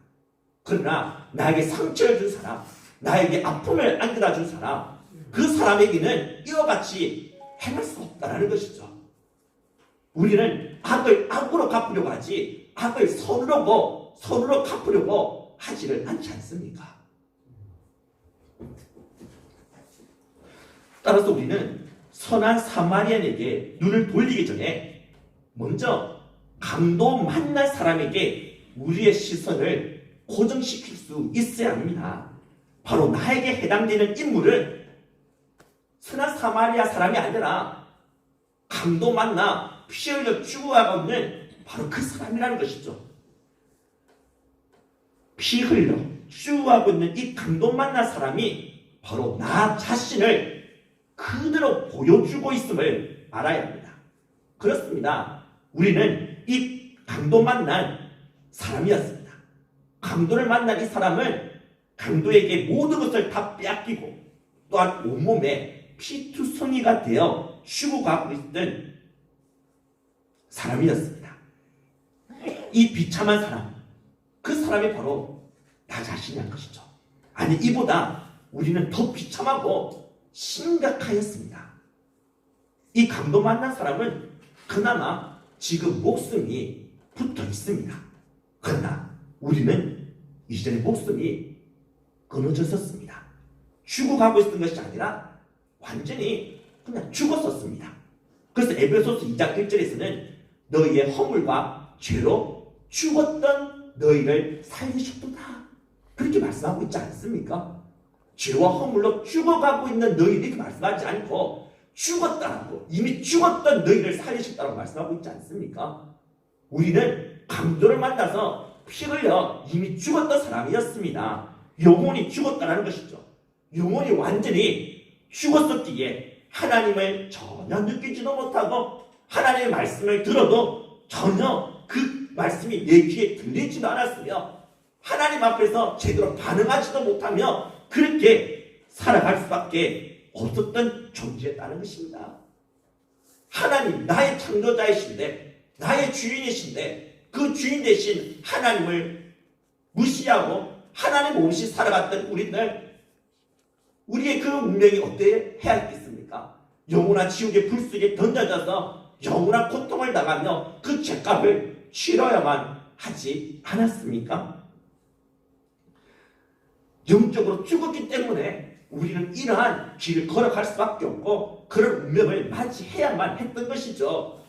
그러나 나에게 상처를 준 사람, 나에게 아픔을 안겨다 준 사람, 그 사람에게는 이와 같이 행할 수 없다는 것이죠. 우리는 악을 악으로 갚으려고 하지 악을 선으로 갚으려고 하지를 않지 않습니까? 따라서 우리는 선한 사마리안에게 눈을 돌리기 전에 먼저 강도 만날 사람에게 우리의 시선을 고정시킬 수 있어야 합니다. 바로 나에게 해당되는 인물은 선한 사마리아 사람이 아니라 강도 만나 피 흘려 죽어가고 있는 바로 그 사람이라는 것이죠. 피 흘려 죽어가고 있는 이 강도 만난 사람이 바로 나 자신을 그대로 보여주고 있음을 알아야 합니다. 그렇습니다. 우리는 이 강도 만난 사람이었습니다. 강도를 만난 이 사람은 강도에게 모든 것을 다 빼앗기고 또한 온몸에 피투성이가 되어 죽어가고 있던 사람이었습니다. 이 비참한 사람, 그 사람이 바로 나 자신이란 것이죠. 아니, 이보다 우리는 더 비참하고 심각하였습니다. 이 강도 만난 사람은 그나마 지금 목숨이 붙어 있습니다. 그러나 우리는 이전에 목숨이 끊어졌었습니다. 죽어가고 있었던 것이 아니라 완전히 그냥 죽었었습니다. 그래서 에베소서 2장 1절에서는 너희의 허물과 죄로 죽었던 너희를 살리셨도다, 그렇게 말씀하고 있지 않습니까? 죄와 허물로 죽어가고 있는 너희들이 말씀하지 않고 죽었다라고, 이미 죽었던 너희를 살리셨다고 말씀하고 있지 않습니까? 우리는 강도를 만나서 피 흘려 이미 죽었던 사람이었습니다. 영혼이 죽었다는 것이죠. 영혼이 완전히 죽었었기에 하나님을 전혀 느끼지도 못하고 하나님의 말씀을 들어도 전혀 그 말씀이 내 귀에 들리지도 않았으며 하나님 앞에서 제대로 반응하지도 못하며 그렇게 살아갈 수밖에 없었던 존재였다는 것입니다. 하나님, 나의 창조자이신데, 나의 주인이신데, 그 주인 대신 하나님을 무시하고 하나님 없이 살아갔던 우리의 그 운명이 어때야 했겠습니까? 영원한 지옥의 불 속에 던져져서 영원한 고통을 당하며 그 죄값을 치러야만 하지 않았습니까? 영적으로 죽었기 때문에 우리는 이러한 길을 걸어갈 수밖에 없고 그런 운명을 맞이해야만 했던 것이죠.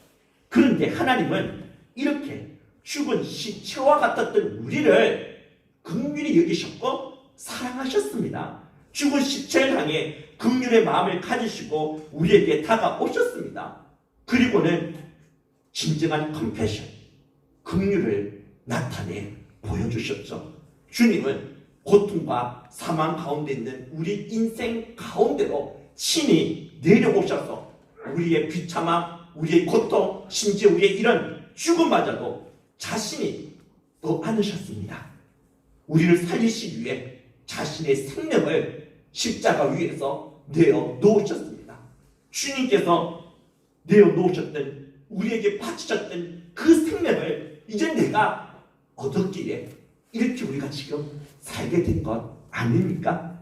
그런데 하나님은 이렇게 죽은 시체와 같았던 우리를 긍휼히 여기셨고 사랑하셨습니다. 죽은 시체를 향해 긍휼의 마음을 가지시고 우리에게 다가오셨습니다. 그리고는 진정한 컴패션, 긍휼을 나타내 보여주셨죠. 주님은 고통과 사망 가운데 있는 우리 인생 가운데로 친히 내려오셔서 우리의 비참함, 우리의 고통, 심지어 우리의 이런 죽음마저도 자신이 또 안으셨습니다. 우리를 살리시기 위해 자신의 생명을 십자가 위에서 내어 놓으셨습니다. 주님께서 내어 놓으셨던, 우리에게 바치셨던 그 생명을 이제 내가 얻었기에 이렇게 우리가 지금 살게 된 것 아닙니까?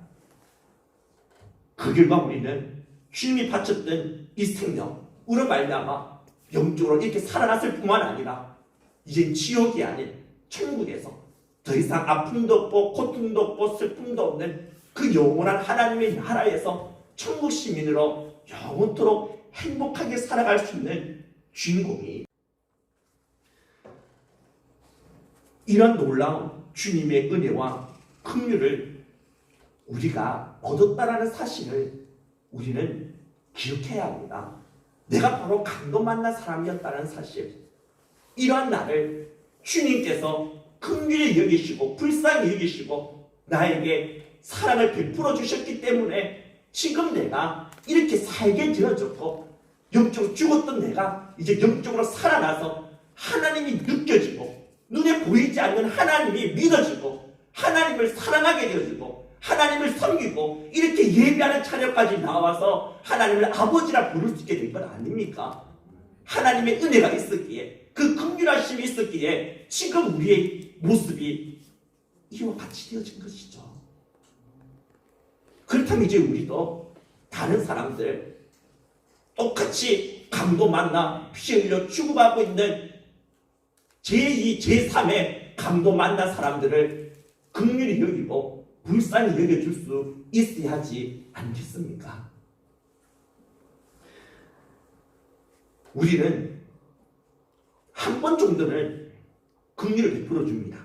그 결과 우리는 주님이 바쳤던 이 생명으로 말미암아 영적으로 이렇게 살아났을 뿐만 아니라 이제 지옥이 아닌 천국에서 더 이상 아픔도 없고 고통도 없고 슬픔도 없는 그 영원한 하나님의 나라에서 천국 시민으로 영원토록 행복하게 살아갈 수 있는 주인공이, 이런 놀라운 주님의 은혜와 긍휼을 우리가 얻었다라는 사실을 우리는 기억해야 합니다. 내가 바로 강도 만난 사람이었다는 사실, 이러한 나를 주님께서 긍휼히 여기시고 불쌍히 여기시고 나에게 사랑을 베풀어 주셨기 때문에 지금 내가 이렇게 살게 되어졌고, 영적으로 죽었던 내가 이제 영적으로 살아나서 하나님이 느껴지고 눈에 보이지 않는 하나님이 믿어지고 하나님을 사랑하게 되어지고 하나님을 섬기고 이렇게 예배하는 차례까지 나와서 하나님을 아버지라 부를 수 있게 된 건 아닙니까? 하나님의 은혜가 있었기에, 그 긍휼하심이 있었기에 지금 우리의 모습이 이와 같이 되어진 것이죠. 그렇다면 이제 우리도 다른 사람들 똑같이 강도 만나 피 흘려 죽어가고 있는 제2, 제3의 강도 만난 사람들을 긍휼히 여기고 불쌍히 여겨줄 수 있어야 하지 않겠습니까? 우리는 한 번 정도는 긍휼을 베풀어 줍니다.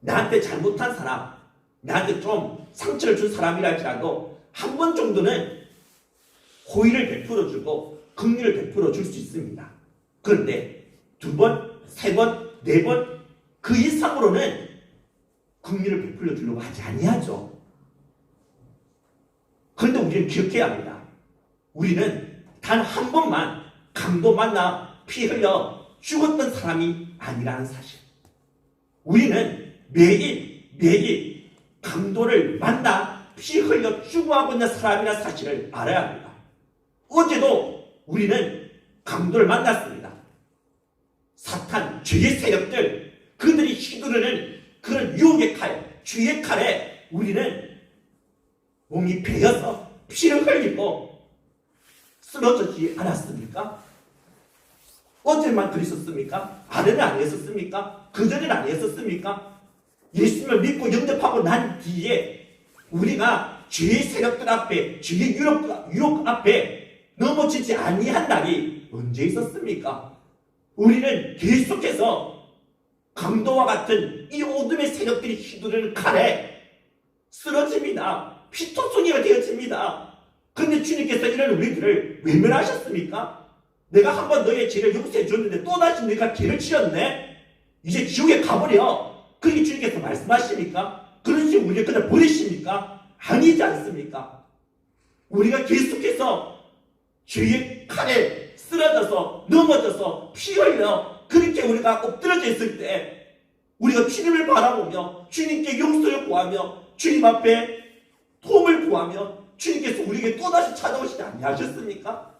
나한테 잘못한 사람, 나한테 좀 상처를 준 사람이랄지라도 한 번 정도는 호의를 베풀어 주고 긍휼을 베풀어 줄 수 있습니다. 그런데 두 번, 세 번, 네 번 그 이상으로는 긍휼을 베풀어 주려고 하지 아니하죠. 그런데 우리는 기억해야 합니다. 우리는 단 한 번만 강도 만나 피 흘려 죽었던 사람이 아니라는 사실. 우리는 매일 강도를 만나 피 흘려 죽어가고 있는 사람이라는 사실을 알아야 합니다. 어제도 우리는 강도를 만났습니다. 사탄, 죄의 세력들, 그들이 휘두르는 그런 유혹의 칼, 죄의 칼에 우리는 몸이 베어서 피를 흘리고 쓰러지지 않았습니까? 어제만 그랬었습니까? 아래는 아니었습니까? 그전에는 아니었습니까? 예수님을 믿고 영접하고 난 뒤에 우리가 죄의 세력들 앞에, 죄의 유혹 앞에 넘어지지 아니한 날이 언제 있었습니까? 우리는 계속해서 강도와 같은 이 어둠의 세력들이 휘두르는 칼에 쓰러집니다. 피토성이가 되어집니다. 그런데 주님께서 이런 우리들을 외면하셨습니까? 내가 한번 너의 죄를 용서해 줬는데 또다시 네가 죄를 지었네? 이제 지옥에 가버려. 그렇게 주님께서 말씀하십니까? 그런 식으로 우리를 그냥 버리십니까? 아니지 않습니까? 우리가 계속해서 죄의 칼에 쓰러져서 넘어져서 피 흘려 그렇게 우리가 엎드려져 있을 때 우리가 주님을 바라보며 주님께 용서를 구하며 주님 앞에 도움을 구하며 주님께서 우리에게 또다시 찾아오시지 아니하셨습니까?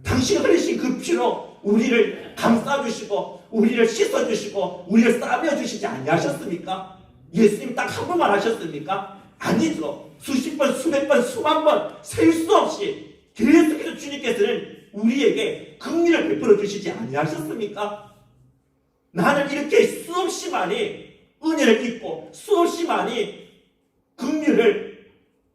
당신이 흘리신 그 피로 우리를 감싸주시고 우리를 씻어주시고 우리를 싸매어주시지 아니하셨습니까? 예수님 딱 한 번만 하셨습니까? 아니죠. 수십 번, 수백 번, 수만 번 셀 수 없이 계속해서 주님께서는 우리에게 긍휼을 베풀어 주시지 아니하셨습니까? 나는 이렇게 수없이 많이 은혜를 입고 수없이 많이 긍휼을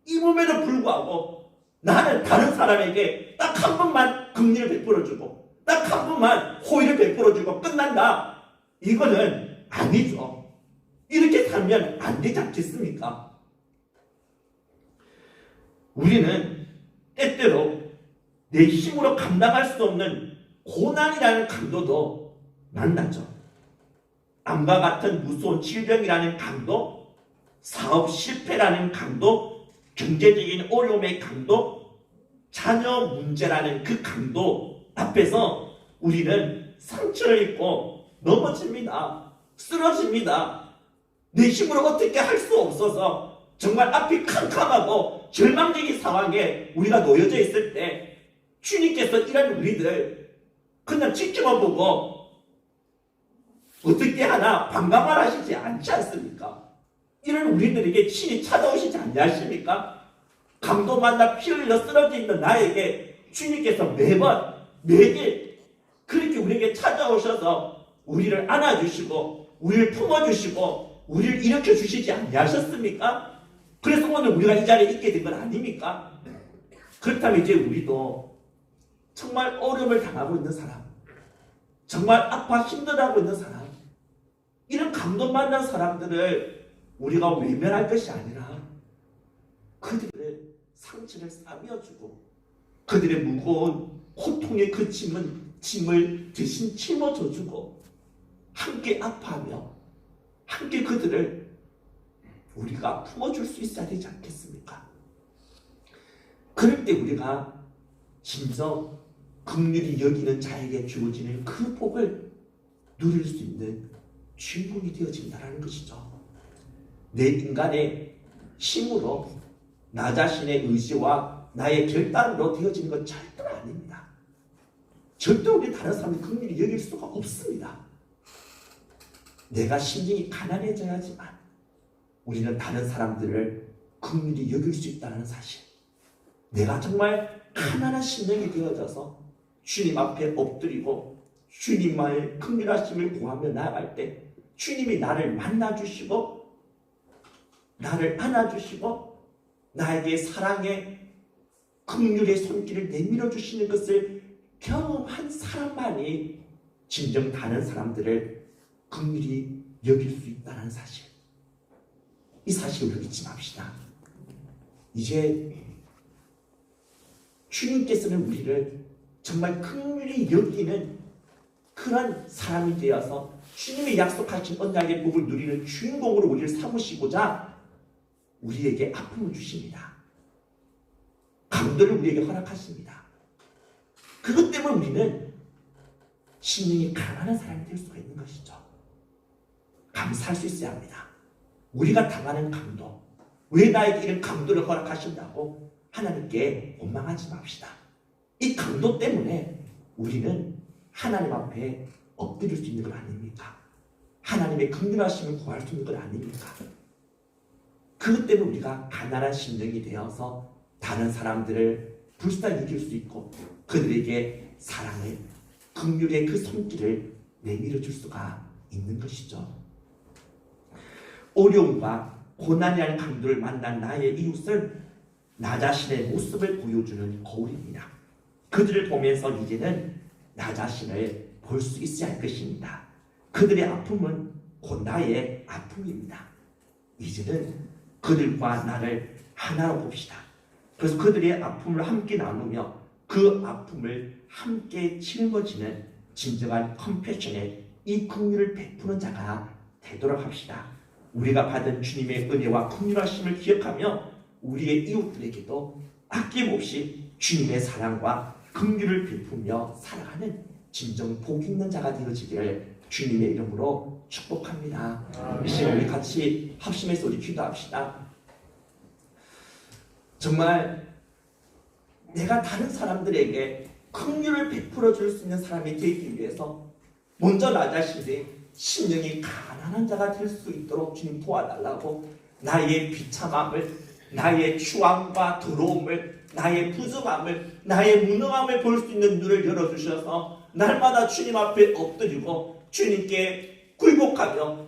입음에도 불구하고 나는 다른 사람에게 딱 한 번만 긍휼을 베풀어주고 딱 한 번만 호의를 베풀어주고 끝난다. 이거는 아니죠. 이렇게 살면 안 되지 않겠습니까? 우리는 때때로 내 힘으로 감당할 수 없는 고난이라는 강도도 만나죠. 암과 같은 무서운 질병이라는 강도, 사업 실패라는 강도, 경제적인 어려움의 강도, 자녀 문제라는 그 강도 앞에서 우리는 상처를 입고 넘어집니다. 쓰러집니다. 내 힘으로 어떻게 할 수 없어서 정말 앞이 캄캄하고 절망적인 상황에 우리가 놓여져 있을 때 주님께서 이런 우리들 그냥 지켜만 보고 어떻게 하나 반감을 하시지 않지 않습니까? 이런 우리들에게 친히 찾아오시지 않냐십니까? 강도 만나 피 흘려 쓰러져 있는 나에게 주님께서 매일 그렇게 우리에게 찾아오셔서 우리를 안아주시고 우리를 품어주시고 우리를 일으켜주시지 않냐셨습니까? 그래서 오늘 우리가 이 자리에 있게 된 건 아닙니까? 그렇다면 이제 우리도 정말 어려움을 당하고 있는 사람, 정말 아파 힘들어하고 있는 사람, 이런 감동 만난 사람들을 우리가 외면할 것이 아니라 그들의 상처를 싸매어주고 그들의 무거운 고통의 그 짐을 대신 짊어져주고 함께 아파하며 함께 그들을 우리가 품어줄 수 있어야 되지 않겠습니까? 그럴 때 우리가 진정 긍휼히 여기는 자에게 주어지는 그 복을 누릴 수 있는 주인공이 되어진다는 것이죠. 내 인간의 힘으로 나 자신의 의지와 나의 결단으로 되어지는 건 절대로 아닙니다. 절대 우리 다른 사람을 긍휼히 여길 수가 없습니다. 내가 심정이 가난해져야지만 우리는 다른 사람들을 긍휼히 여길 수 있다는 사실. 내가 정말 가난한 심령이 되어져서 주님 앞에 엎드리고 주님만의 긍휼하심을 구하며 나아갈 때 주님이 나를 만나주시고 나를 안아주시고 나에게 사랑의 긍휼의 손길을 내밀어 주시는 것을 경험한 사람만이 진정 다른 사람들을 긍휼히 여길 수 있다는 사실. 이 사실을 우리가 잊지 맙시다. 이제 주님께서는 우리를 정말 긍휼히 여기는 그런 사람이 되어서 주님이 약속하신 언약의 복을 누리는 주인공으로 우리를 삼으시고자 우리에게 아픔을 주십니다. 강도를 우리에게 허락하십니다. 그것 때문에 우리는 심령이 가난한 사람이 될 수가 있는 것이죠. 감사할 수 있어야 합니다. 우리가 당하는 강도, 왜 나에게 이런 강도를 허락하신다고 하나님께 원망하지 맙시다. 이 강도 때문에 우리는 하나님 앞에 엎드릴 수 있는 건 아닙니까? 하나님의 긍휼하심을 구할 수 있는 건 아닙니까? 그것 때문에 우리가 가난한 심령이 되어서 다른 사람들을 불쌍히 여길 수 있고 그들에게 사랑을, 긍휼의 그 손길을 내밀어 줄 수가 있는 것이죠. 어려움과 고난이라는 강도를 만난 나의 이웃은 나 자신의 모습을 보여주는 거울입니다. 그들을 보면서 이제는 나 자신을 볼 수 있어야 할 것입니다. 그들의 아픔은 곧 나의 아픔입니다. 이제는 그들과 나를 하나로 봅시다. 그래서 그들의 아픔을 함께 나누며 그 아픔을 함께 짊어지는 진정한 컴패션의 이 긍휼을 베푸는 자가 되도록 합시다. 우리가 받은 주님의 은혜와 긍휼하심을 기억하며 우리의 이웃들에게도 아낌없이 주님의 사랑과 긍휼을 베푸며 살아가는 진정 복 있는 자가 되어지기를 주님의 이름으로 축복합니다. 이 시간 우리 같이 합심해서 우리 기도합시다. 정말 내가 다른 사람들에게 긍휼을 베풀어 줄 수 있는 사람이 되기 위해서 먼저 나 자신의 심령이 가난한 자가 될 수 있도록 주님 도와달라고 나의 비참함을, 나의 추함과 더러움을, 나의 부족함을, 나의 무능함을 볼 수 있는 눈을 열어주셔서 날마다 주님 앞에 엎드리고 주님께 굴복하며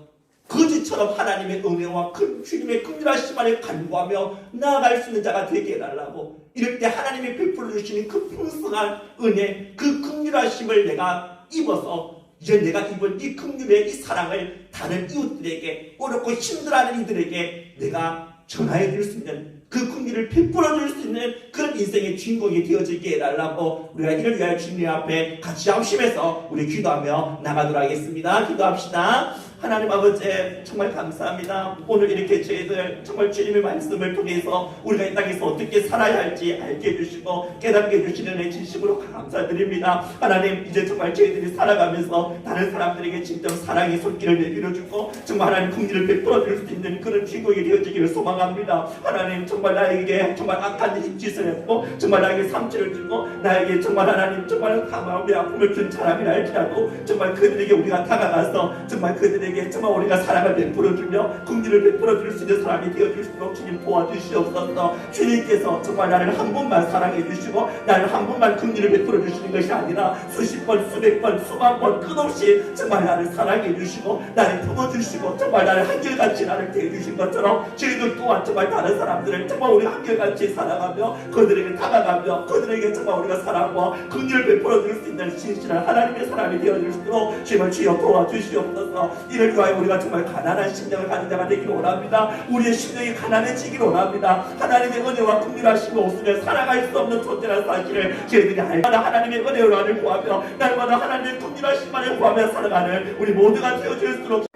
거지처럼 하나님의 은혜와 주님의 긍휼하심 안에 간구하며 나아갈 수 있는 자가 되게 해달라고, 이럴 때 하나님이 베풀어 주시는 그 풍성한 은혜, 그 긍휼하심을 내가 입어서 이제 내가 입은 이 긍휼의 이 사랑을 다른 이웃들에게, 어렵고 힘들어하는 이들에게 내가 전하여 줄 수 있는 그 긍휼을 베풀어 줄 수 있는 그런 인생의 주인공이 되어지게 해달라고 우리가 이를 위하여 주님 앞에 같이 합심해서 우리 기도하며 나가도록 하겠습니다. 기도합시다. 하나님 아버지 정말 감사합니다. 오늘 이렇게 저희들 정말 주님의 말씀을 통해서 우리가 이 땅에서 어떻게 살아야 할지 알게 해주시고 깨닫게 해주시는 애 진심으로 감사드립니다. 하나님 이제 정말 저희들이 살아가면서 다른 사람들에게 진정 사랑의 손길을 내밀어주고 정말 하나님 긍휼을 베풀어 줄 수 있는 그런 주인공이 되어지기를 소망합니다. 하나님 정말 나에게 정말 악한 짓을 했고 정말 나에게 상처를 주고 나에게 정말 하나님 정말 마음의 아픔을 준 사람이라 할지라도 정말 그들에게 우리가 다가가서 정말 그들에게 정말 우리가 사랑을 베풀어주며 긍휼을 베풀어줄 수 있는 사람이 되어줄수록 주님 도와주시옵소서. 주님께서 정말 나를 한 번만 사랑해 주시고 나를 한 번만 긍휼을 베풀어 주시는 것이 아니라 수십 번, 수백 번, 수만 번 끝없이 정말 나를 사랑해 주시고 나를 품어주시고 정말 나를 한결같이 나를 대해주신 것처럼 저희들 또한 정말 다른 사람들을 정말 우리 한결같이 사랑하며 그들에게 다가가며 그들에게 정말 우리가 사랑과 긍휼을 베풀어 줄 수 있는 신실한 하나님의 사람이 되어줄수록 주님을 주여 도와주시옵소서. 이를 위하여 우리가 정말 가난한 심령을 가진 자가 되기를 원합니다. 우리의 심령이 가난해지기를 원합니다. 하나님의 은혜와 긍휼하심이 없으면 살아갈 수 없는 존재라는 사실을 저희들이 알마다 하나님의 은혜를 구하며 날마다 하나님의 긍휼하심만을 구하며 살아가는 우리 모두가 되어줄수록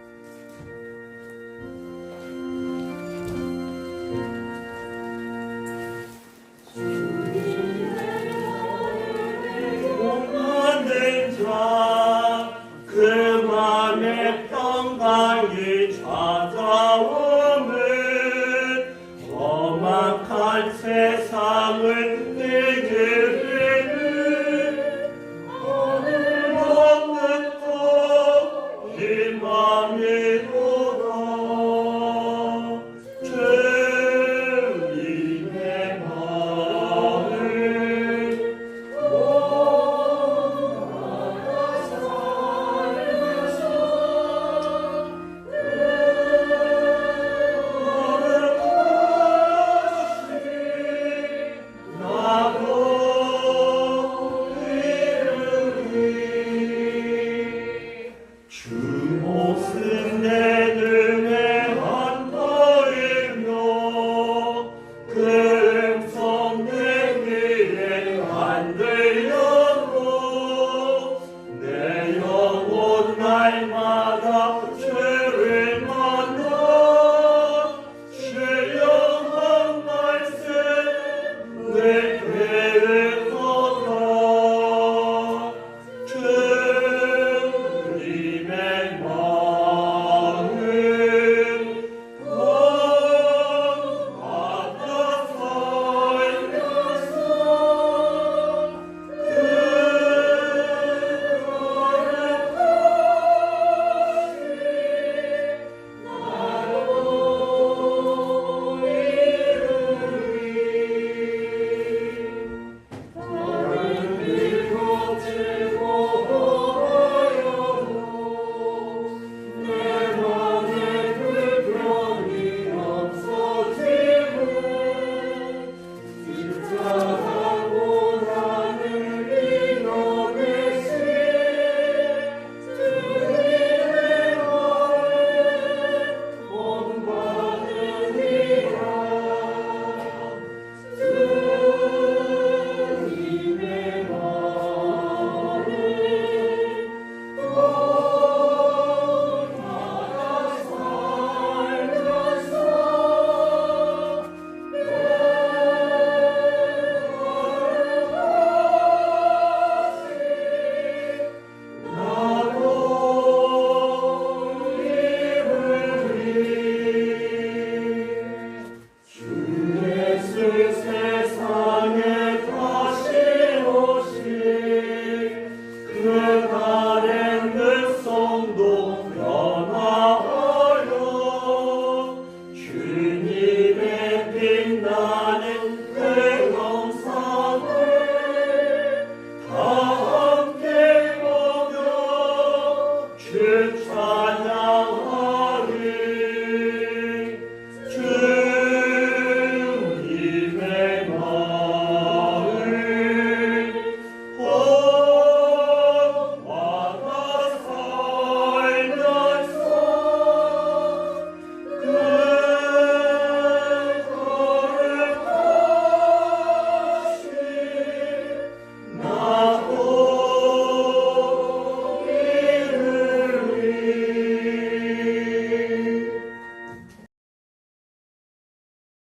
그 맘에 평강이 찾아오면 험악한 세상을